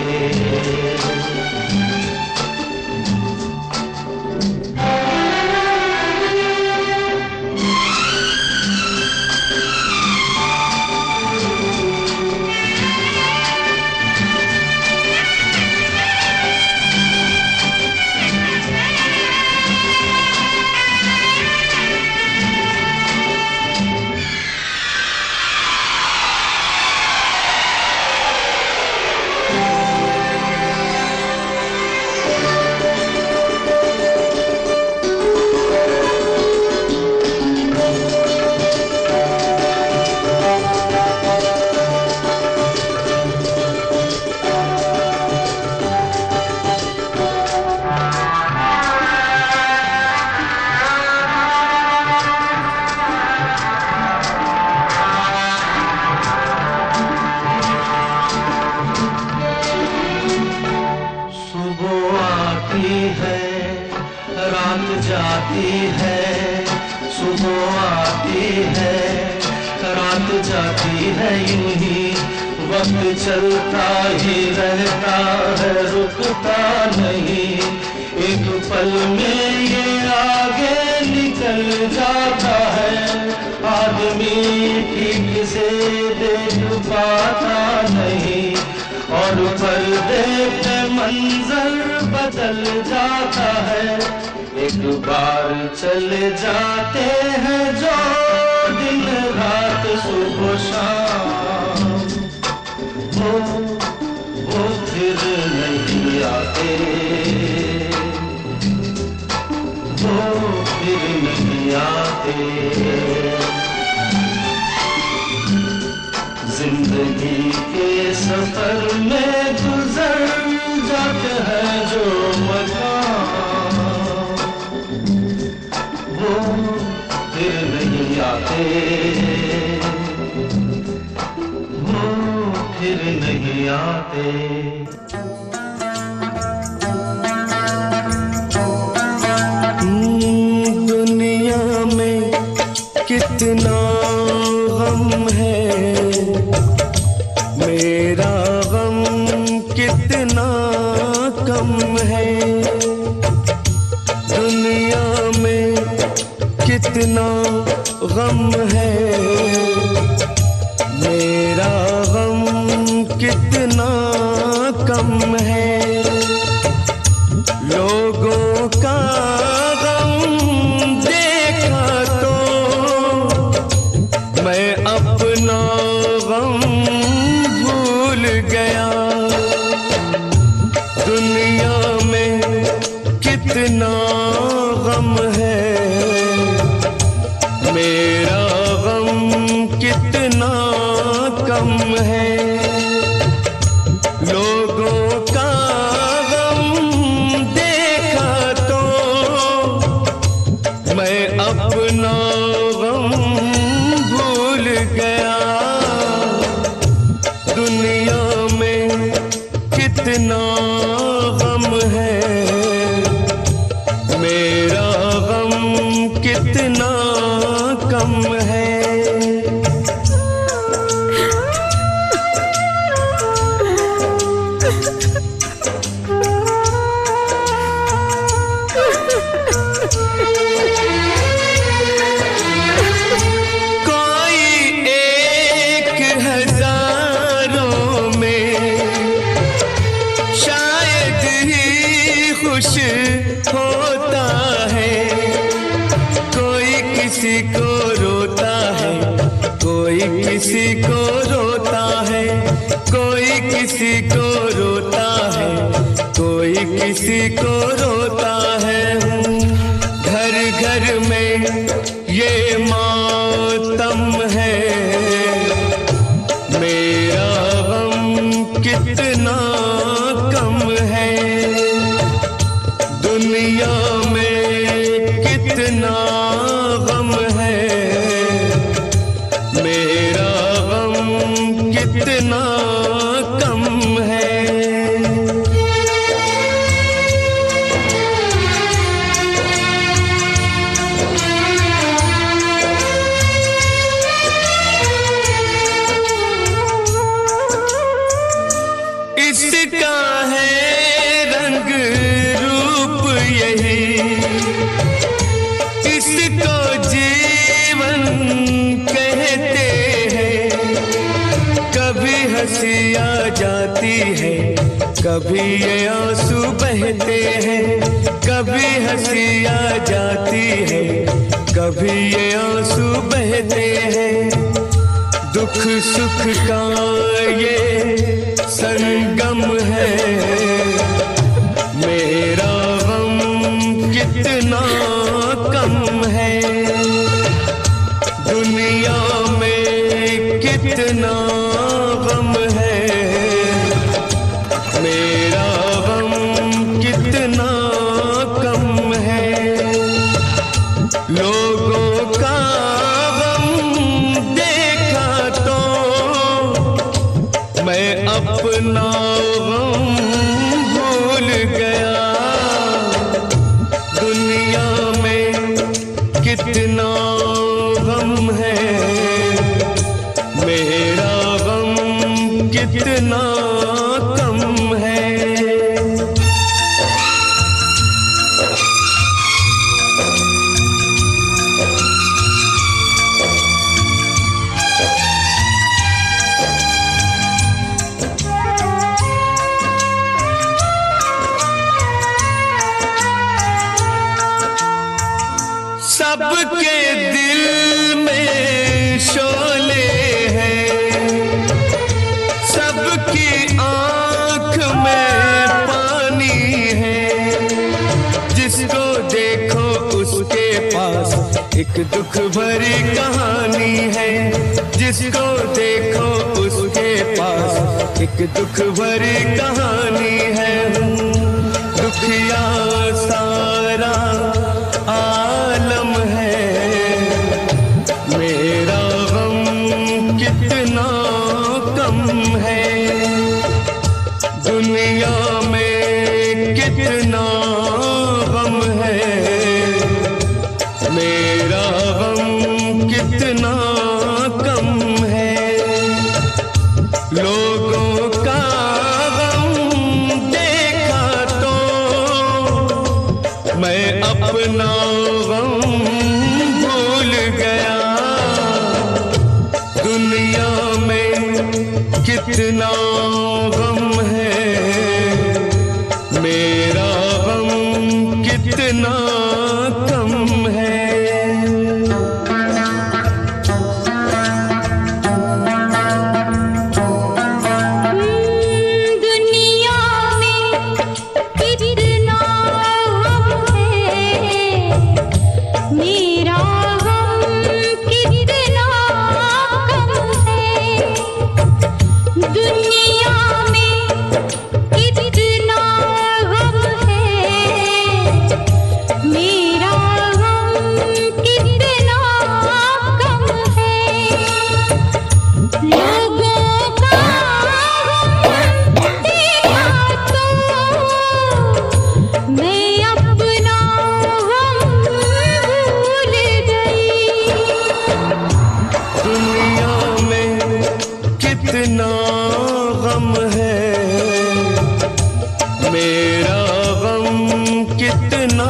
रात जाती है, सुबह आती है, रात जाती है यूं ही वक्त चलता ही रहता है, रुकता नहीं। एक पल में ये आगे निकल जाता है, आदमी ठीक से देख पाता नहीं, और पर्दे पे मंजर बदल जाता है। एक बार चले जाते हैं जो दिन रात सुबह शाम, वो फिर नहीं आते, वो फिर नहीं आते। जिंदगी के सफर में गुजर जाते हैं जो मकाम, वो फिर नहीं आते, वो फिर नहीं आते। दुनिया में कितना गम है, मेरा गम कितना कम है। दुनिया में कितना गम है, मेरा गम कितना कम है। लोगों का गम देखा तो मैं अपना गम भूल गया। दुनिया में कितना गम है, मेरा गम कितना कम है। लोगों का गम देखा तो मैं अपना गम भूल गया। दुनिया में कितना गम है, मेरा गम कितना कम है। होता है कोई किसी को रोता है, कोई किसी को रोता है, कोई किसी को रोता है, कोई किसी को रोता है। घर घर में ये मातम है, मेरा गम कितना कम है। दुनिया में कितना गम है, मेरा गम कितना कम है। इसका है रंग रूप यही, इसको जीवन कहते हैं। कभी हंसी आ जाती है, कभी ये आंसू बहते हैं। कभी हंसी आ जाती है, कभी ये आंसू बहते हैं। दुख सुख का ये संगम है, मेरा गम कितना कम है। दुनिया में कितना गम है, मेरा गम कितना कम है। लोगों का मैं अपना गम भूल गया। दुनिया में कितना गम है, मेरा गम कितना कम है। सबके दिल में शोले हैं, सबकी आंख में पानी है। जिसको देखो उसके पास एक दुख भरी कहानी है। जिसको देखो उसके पास एक दुख भरी कहानी है। दुखिया सारा आलम है, मेरा गम कितना कम है। दुनिया में कितना गम है, मेरा गम कितना कम है। लोगों का मैं अपना गम भूल गया। दुनिया में कितना गम है, मेरा गम कितना कम है। कितना गम है, मेरा गम कितना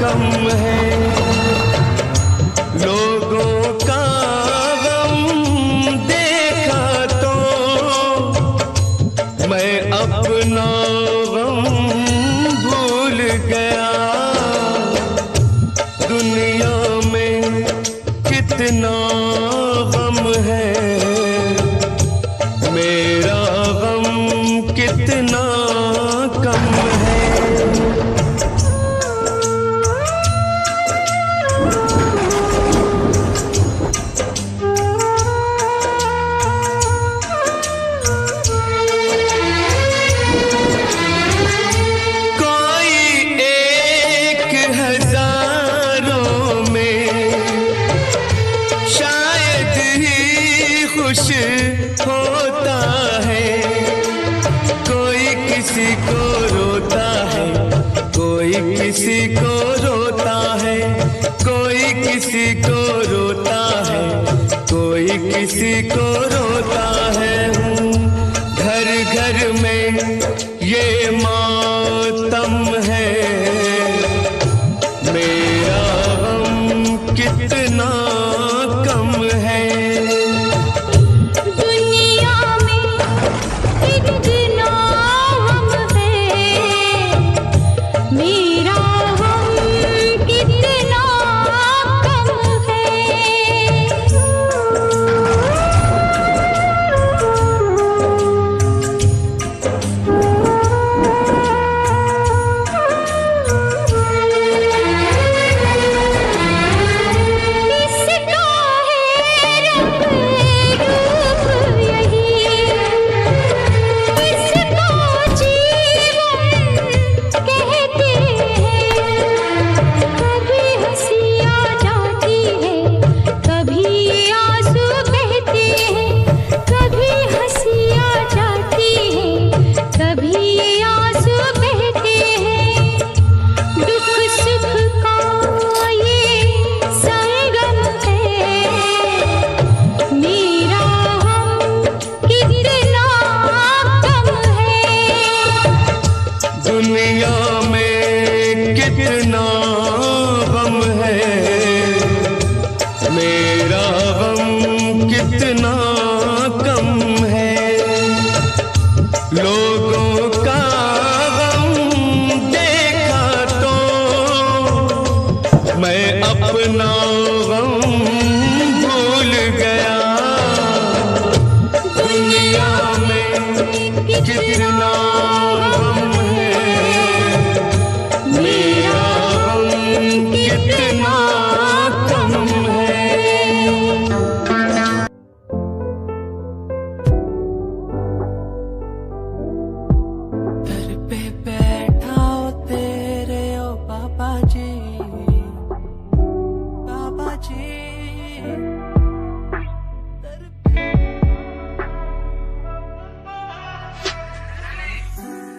कम है। लोगों का गम देखा तो मैं अपना गम भूल गया। दुनिया में कितना गम है, मेरा गम कितना कम है। कोई एक हजारों में शायद ही खुश होता है। कोई किसी को रोता है, कोई किसी को रोता है। कोई किसी को रोता है, कोई किसी को रोता है। घर घर में ये मातम है, मेरा गम कितना कम है। कितना गम है, मेरा गम कितना कम है। घर पे बैठा हो तेरे ओ बाबा जी, बाबा जी।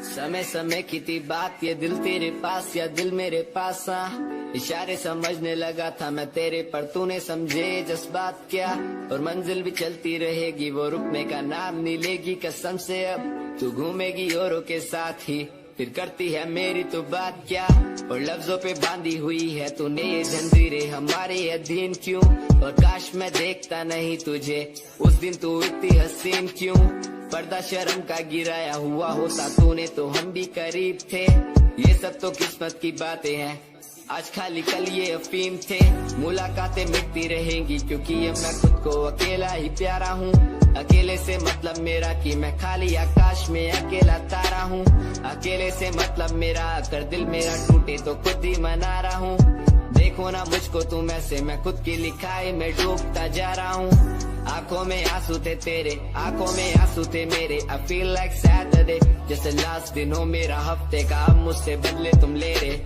समय समय की थी बात, ये दिल तेरे पास या दिल मेरे पास आ। इशारे समझने लगा था मैं तेरे, पर तूने समझे जज्बात क्या। और मंजिल भी चलती रहेगी, वो रुकने का नाम नहीं लेगी कसम से। अब तू घूमेगी औरों के साथ ही, फिर करती है मेरी तो बात क्या। और लफ्जों पे बांधी हुई है तूने ये जंजीरें, हमारे अधीन क्यों। और काश मैं देखता नहीं तुझे उस दिन, तू इतनी हसीन क्यों। पर्दा शर्म का गिराया हुआ होता तूने तो हम भी करीब थे। ये सब तो किस्मत की बातें हैं, आज खाली कल ये अफीम थे। मुलाकातें मिटती रहेंगी क्योंकि अब मैं खुद को अकेला ही प्यारा हूँ। अकेले से मतलब मेरा कि मैं खाली आकाश में अकेला तारा हूँ। अकेले से मतलब मेरा अगर दिल मेरा टूटे तो खुद ही मना रहा हूँ। देखो ना मुझको तुम ऐसे, मैं खुद की लिखाई में डूबता जा रहा हूँ। आंखों में आंसू थे तेरे, आंखों में आंसू थे मेरे। I feel like Saturday, जैसे लास्ट दिन हो मेरा हफ्ते का, अब मुझसे बदले तुम ले रहे।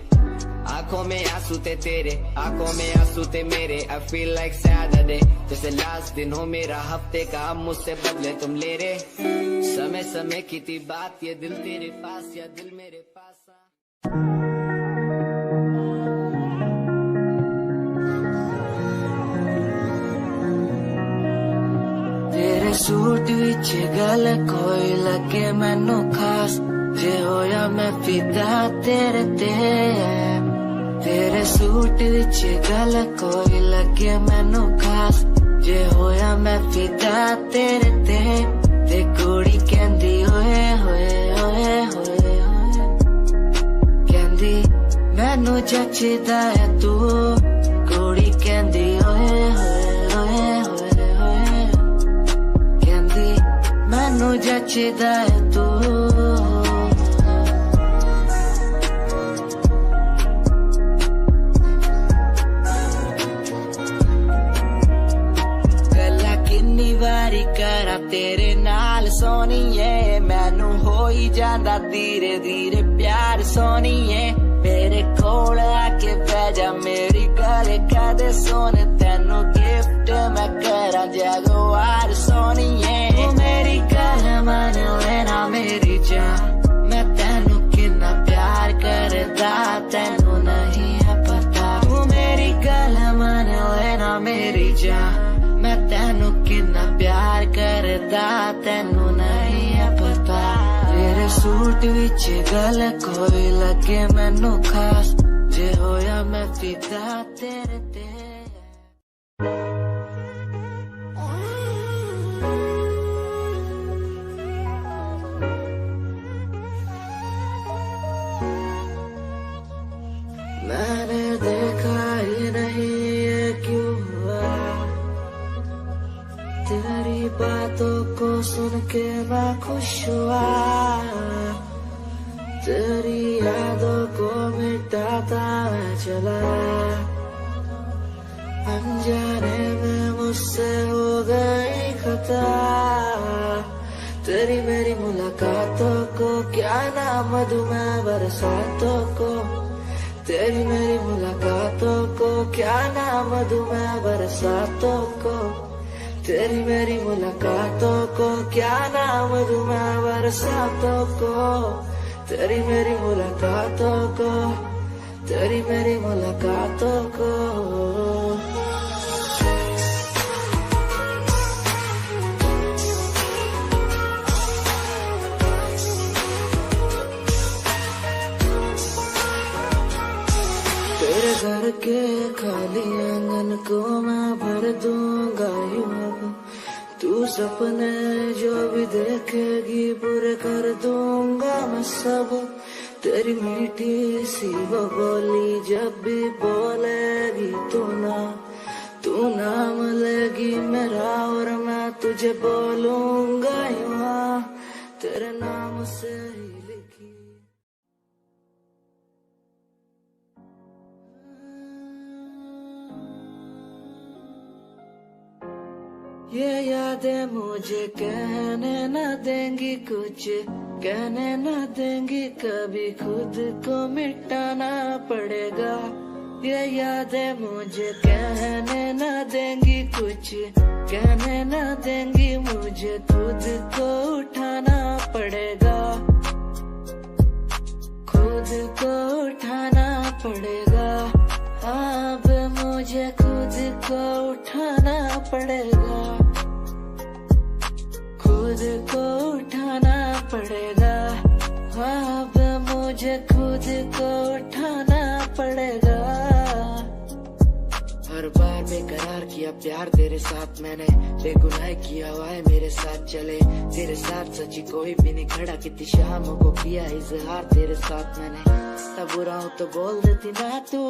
आंखों में आंसू थे तेरे, आंखों में आंसू थे मेरे। I feel like Saturday, जैसे लास्ट दिन हो मेरा हफ्ते का, अब मुझसे बदले तुम ले रहे। समय समय की थी बात, ये दिल तेरे पास या दिल मेरे पास आ। तेरे सूट विच गल कोई लगे मैनू खास, जे होया मैं फिदा तेरे ते। तेरे सूट विच गल कोई लगे मैनू खास, जे होया मैं फिदा तेरे ते। ते कुड़ी कहंदी ओए होए ओए होए होए, कहंदी मैनू जचदा है तू। कुड़ी कहंदी ओए होए ओए होए होए, कहंदी मैनू जचदा है तू। करा तेरे नाल सोनिए, मैनू हो ही जांदा धीरे धीरे प्यार सोनिए। मेरे कोल आके बह जा, मेरी गल कदे सुन, तेनू गिफ्ट मैं करा जगवार सोनिए। मेरी गल मन लेना मेरी जान, मैं तेनू कितना प्यार करदा तेनू नहीं है पता। तू मेरी गल मन लेना मेरी जान, मैं तेनू कितना प्यार करदा तेनू नहीं है पता। तेरे सूट विच गल कोई लगे मैनू खास, जे होया मैं फिदा तेरे ते। मैंने देखा ही नहीं ये क्यों हुआ, तेरी बातों को सुन के मैं खुश हुआ। तेरी यादों को मिटाता मैं चला, अनजाने में मुझसे हो गई खता। तेरी मेरी मुलाकातों को क्या नाम दूं मैं बरसातों को। तेरी मेरी मुलाकातों को क्या नाम दूं मैं बरसातों को। तेरी मेरी मुलाकातों को क्या नाम दूं मैं बरसातों को। तेरी मेरी मुलाकातों को, तेरी मेरी मुलाकातों को। तेरे घर के खाली आंगन को मैं भर दूंगा यूं अब। तू सपने जो भी देखेगी पूरे कर दूंगा मैं सब। तेरी मीठी सी वो बोली जब भी बोलेगी तू नाम लेगी मेरा और मैं तुझे बोलूंगा यूं। तेरे नाम से ही लिखी। ये यादें मुझे कहने न देंगी कुछ, कहने न देंगी कभी, खुद को मिटाना पड़ेगा। ये यादें मुझे कहने न देंगी कुछ, कहने न देंगी मुझे, खुद को उठाना पड़ेगा, खुद को उठाना पड़ेगा। अब मुझे खुद को उठाना पड़ेगा, खुद को उठाना पड़ेगा। अब मुझे खुद को उठाना पड़ेगा। हर बार बेकरार किया प्यार तेरे साथ मैंने, बेगुनाह किया हुआ है मेरे साथ चले। तेरे साथ सच्ची कोई भी नहीं खड़ा, कितनी शामों को किया इजहार तेरे साथ मैंने। तब बुरा हूँ तो बोल देती ना तू,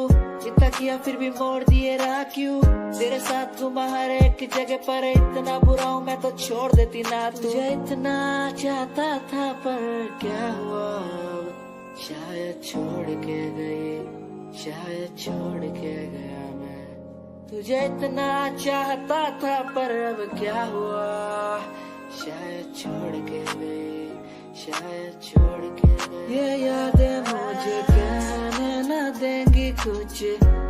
इतना किया फिर भी मोड़ दिए राह क्यों। तेरे साथ घुमा हर एक जगह पर, इतना बुरा हूँ मैं तो छोड़ देती ना तू। तुझे इतना चाहता था पर क्या हुआ, शायद छोड़ के गई, शायद छोड़ के गया मैं। तुझे इतना चाहता था पर अब क्या हुआ, शायद छोड़ के गई, शायद छोड़ के गई। ये यादें मुझे कहने न देंगी कुछ,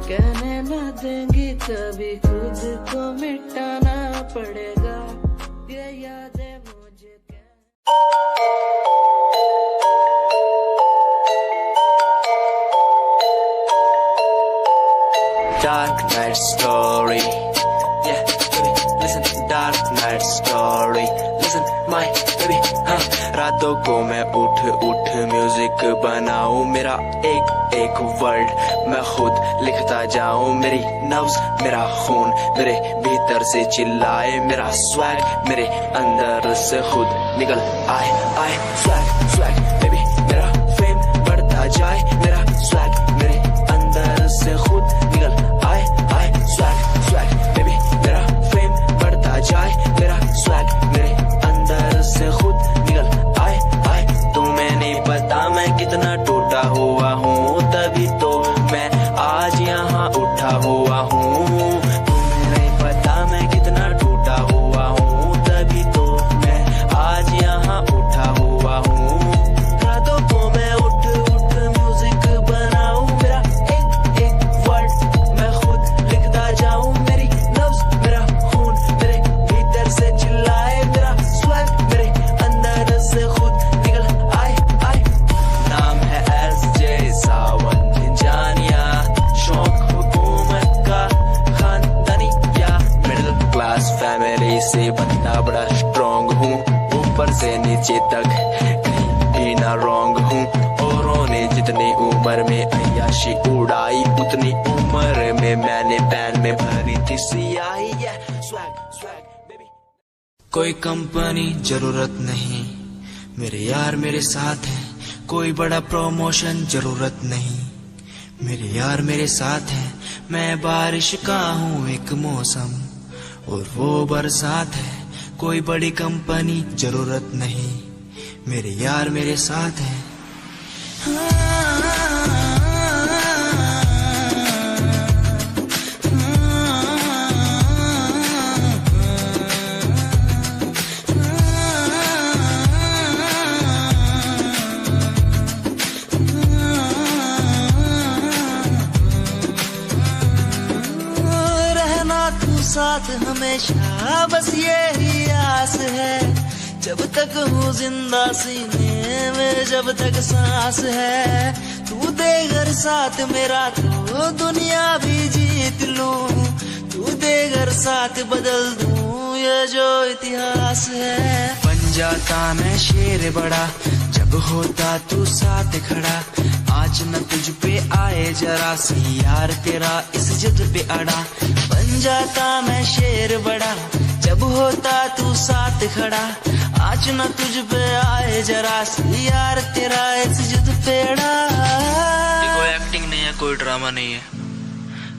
कहने न देंगी कभी, खुद को मिटाना पड़ेगा। ये यादें मुझे Dark night story, yeah, baby, listen, dark night story, listen, my baby, हाँ। रातों को मैं उठ उठ म्यूजिक बनाऊं, मेरा एक एक वर्ड मैं खुद लिखता जाऊं। मेरी नब्ज मेरा खून मेरे भीतर से चिल्लाए, मेरा स्वैग मेरे अंदर से खुद निकल आए आए। स्वैग स्वैग बेबी मेरा फेम बढ़ता जाए, मेरा स्वैग मेरे अंदर से खुद निकल आए आए। स्वैग स्वैग बेबी मेरा फेम बढ़ता जाए, मेरा स्वैग मेरे अंदर से खुद निकल आए आए। तुम्हें नहीं पता मैं कितना टूटा हुआ हूँ, तभी तो मैं आज यहाँ उठा हुआ हूँ। तुम्हें नहीं पता मैं कितना टूटा हुआ हूँ, तभी तो मैं आज यहाँ उठा हुआ हूँ। रातों को मैं उठ उठ म्यूजिक बनाऊं, मेरा एक एक वर्ड मैं खुद लिखता जाऊं। मेरी नब्ज मेरा खून मेरे भीतर से चिल्लाए, मेरा स्वैग मेरे अंदर से खुद निकल आए आए। नाम है SJ सावन जानिया, शौक हुकूमत का खानदानी या मिडिल क्लास फैमिली से बंदा बड़ा स्ट्रॉन्ग हूँ, ऊपर से नीचे तक कहीं भी ना रॉन्ग हूँ। औरों ने जितनी उम्र में अय्याशी उड़ाई, उतनी उम्र में मैंने पैन में भरी थी सियाही। Swag swag baby. कोई कंपनी जरूरत नहीं, मेरे यार मेरे साथ है। कोई बड़ा प्रमोशन जरूरत नहीं, मेरे यार मेरे साथ है। मैं बारिश का हूँ एक मौसम और वो बरसात है। कोई बड़ी कंपनी जरूरत नहीं, मेरे यार मेरे साथ है। रहना तू साथ हमेशा, बस यही आस है। जब तक हूँ जिंदा सीने में, जब तक सांस है। तू दे घर साथ मेरा तो दुनिया भी जीत लूं, तू दे घर साथ बदल दूं ये जो इतिहास है। बन जाता मैं शेर बड़ा जब होता तू साथ खड़ा, आज न तुझ पे आए जरा सी यार तेरा इस जिद पे अड़ा। बन जाता मैं शेर बड़ा जब होता तू साथ खड़ा, आज न तुझ पे आए जरा सी यार तेरा इस जिद पे अड़ा। कोई एक्टिंग नहीं है, कोई ड्रामा नहीं है।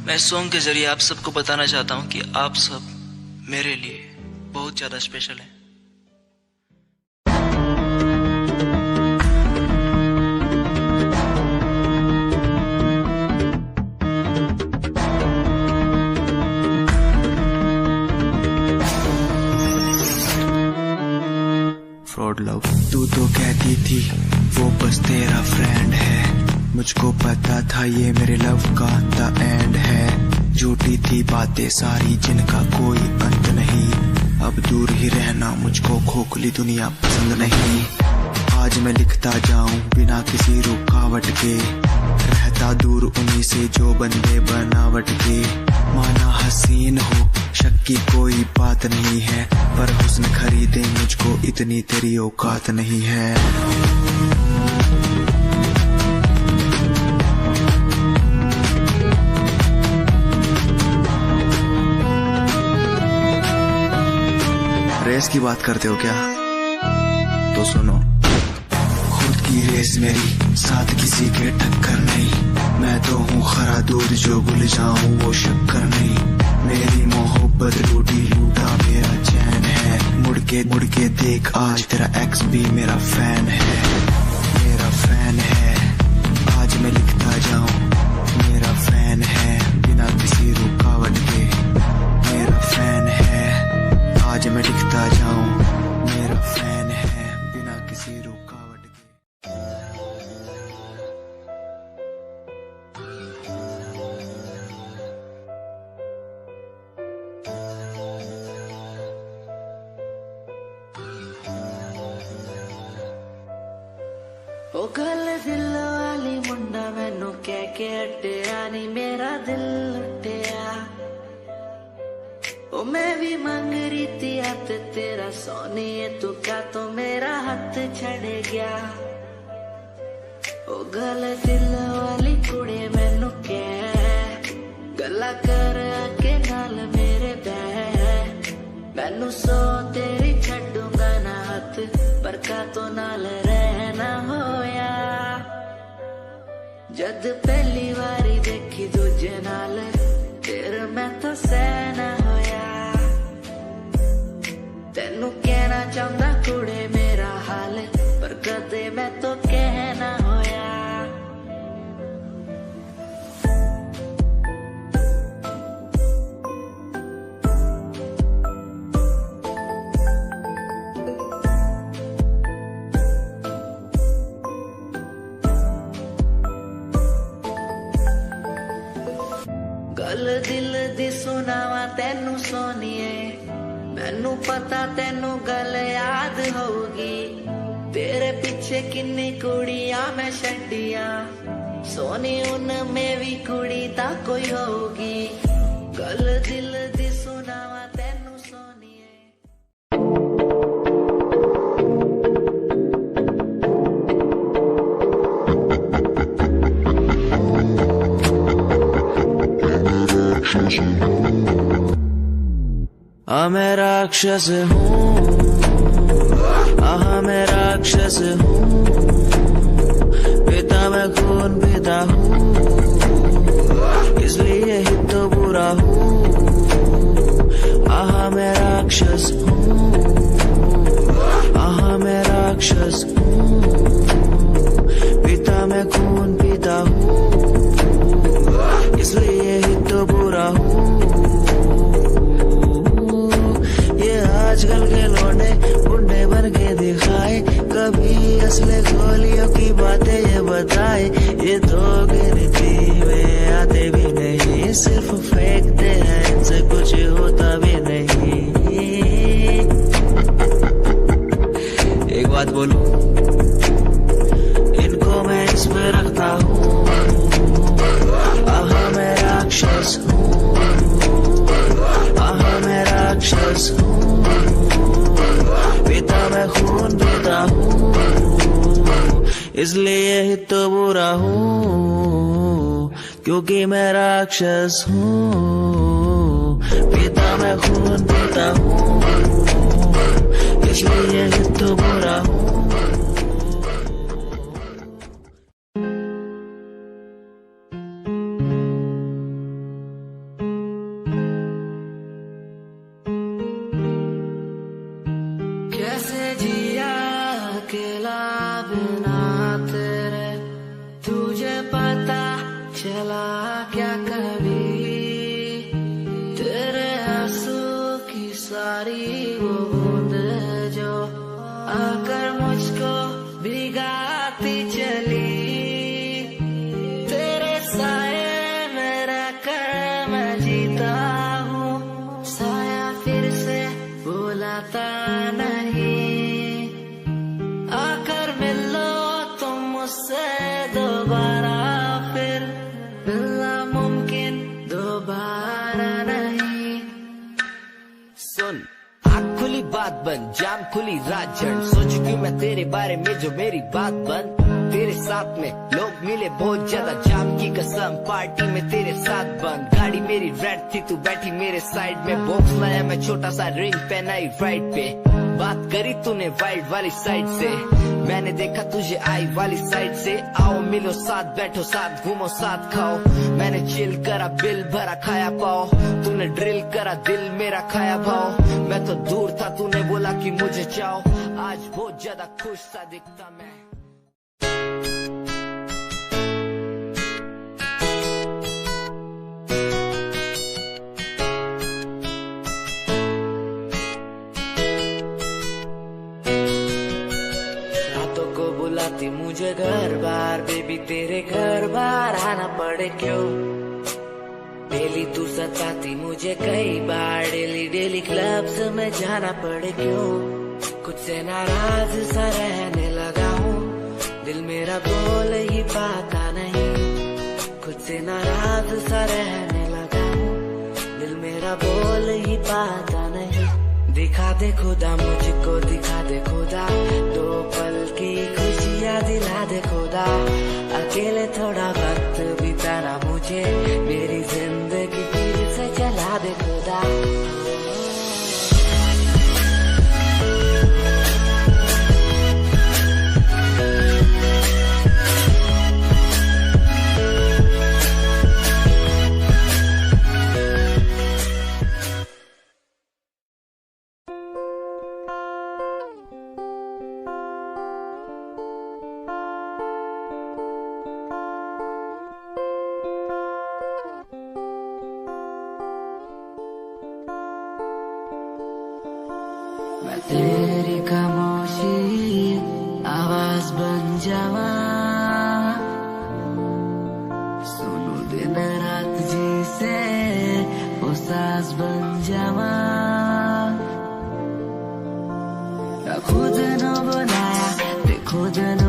मैं सॉन्ग के जरिए आप सबको बताना चाहता हूँ कि आप सब मेरे लिए बहुत ज्यादा स्पेशल है। कहती थी वो बस तेरा फ्रेंड है, मुझको पता था ये मेरे लव का द एंड है। झूठी थी बातें सारी जिनका कोई अंत नहीं, अब दूर ही रहना मुझको खोखली दुनिया पसंद नहीं। आज मैं लिखता जाऊं बिना किसी रुकावट के, रहता दूर उन्हीं से जो बंदे बनावट के। माना हसीन हो शक की कोई बात नहीं है, पर हुस्न खरीदे मुझको इतनी तेरी औकात नहीं है। रेस की बात करते हो क्या? तो सुनो, खुद की रेस मेरी साथ किसी के टक्कर नहीं, मैं तो हूँ खरा दूध जो भूल जाऊं वो शक्कर नहीं। मेरी मोहब्बत लूटी लूटा मेरा चैन है, मुड़ के देख आज तेरा एक्स भी मेरा फैन है, मेरा फैन है। आज मैं लिखता जाऊं मेरा फैन है, बिना किसी रुकावट के मेरा फैन है। आज मैं लिखता जाऊं मेरा फैन है, बिना किसी रुकावट के। ओ गल दिल वाली मुंडा मैनू कह के हटिया नी मेरा दिल लुटिया। ओ मैं भी मांग रही थी हाथ तेरा सोनिए, तू क्या तो मेरा हाथ छड़ गया। ओ गल दिल वाली कुड़े मैनू कह गला कर के नाल मेरे बह, मैनू सो तेरी छड़ूंगा ना हाथ, पर का तो नाल रहना होया। जद पहली बारी देखी दूजे नाल फिर मैं तो सहना होया। तेनू कहना चाहता कुड़े मेरा हाल, पर कदे मैं तो कहना होया। गल दिल दी सुनावा तेनू सोनिए, मैनू पता तेनू गल याद होगी। तेरे पीछे किन्नी कुड़ियां मैं छड्डियां, सोनी उनमें भी कुड़ी ता कोई होगी। गल दिल दी सुनावा तेनू सोनिए। मैं राक्षस हूँ, मैं राक्षस हूँ, पिता मैं खून पिता हूँ, इसलिए ही तो बुरा हूँ। मैं राक्षस हूँ, मैं राक्षस हूँ, पिता मैं खून पिता हूँ, इसलिए ही तो बुरा हूँ। आजकल के लौंडे बुढ़े बन के दिखाए, कभी असले गोलियों की बातें ये बताए। ये तो गिनती में आते भी नहीं, सिर्फ फेंकते हैं, इनसे कुछ होता भी नहीं। एक बात बोलूं, इनको मैं इस पे रखता हूँ। मैं राक्षस हूँ, मैं राक्षस हूँ, पिता मैं खून पीता हूँ, इसलिए ही तो बुरा हूँ, क्योंकि मैं राक्षस हूँ। पिता मैं खून पीता हूँ, इसलिए ही तो बुरा हूँ। कैसे जिया अकेला बिना तेरे, तुझे पता चला क्या कभी? तेरे आंसू सारी वो बूंद जो आकर मुझको खुली राजन। सोच क्यों मैं तेरे बारे में जो मेरी बात बंद। तेरे साथ में लोग मिले बहुत ज्यादा, जाम की कसम पार्टी में तेरे साथ बंद। गाड़ी मेरी रेड थी, तू बैठी मेरे साइड में। बॉक्स लाया मैं छोटा सा, रिंग पहनाई राइट पे। बात करी तूने वाइल्ड वाली साइड से, मैंने देखा तुझे आई वाली साइड से। आओ मिलो साथ, बैठो साथ, घूमो साथ, खाओ। मैंने चिल करा, बिल भरा, खाया पाओ। तूने ड्रिल करा, दिल मेरा खाया भाव। मैं तो दूर था, तूने बोला कि मुझे चाहो। आज बहुत ज्यादा खुश सा दिखता मैं। बुलाती मुझे घर बार, बेबी तेरे घर बार आना पड़े क्यों। डेली तू सताती मुझे कई बार, डेली डेली क्लब्स में जाना पड़े क्यों। खुद से नाराज सा रहने लगा हूँ, दिल मेरा बोल ही पाता नहीं। खुद से नाराज सा रहने लगा हूँ, दिल मेरा बोल ही पाता नहीं। दिखा दे खुदा मुझको, दिखा दे खुदा, दो पल की खुशियाँ दिला दे खुदा। अकेले थोड़ा वक्त बिताना मुझे, मेरी जिंदगी फिर से चला दे खुदा। मैं तेरी खामोशी आवाज बन जावा, सुनू दिन रात जी से वो सास बन जावा। खुद न बनाया ते खुद न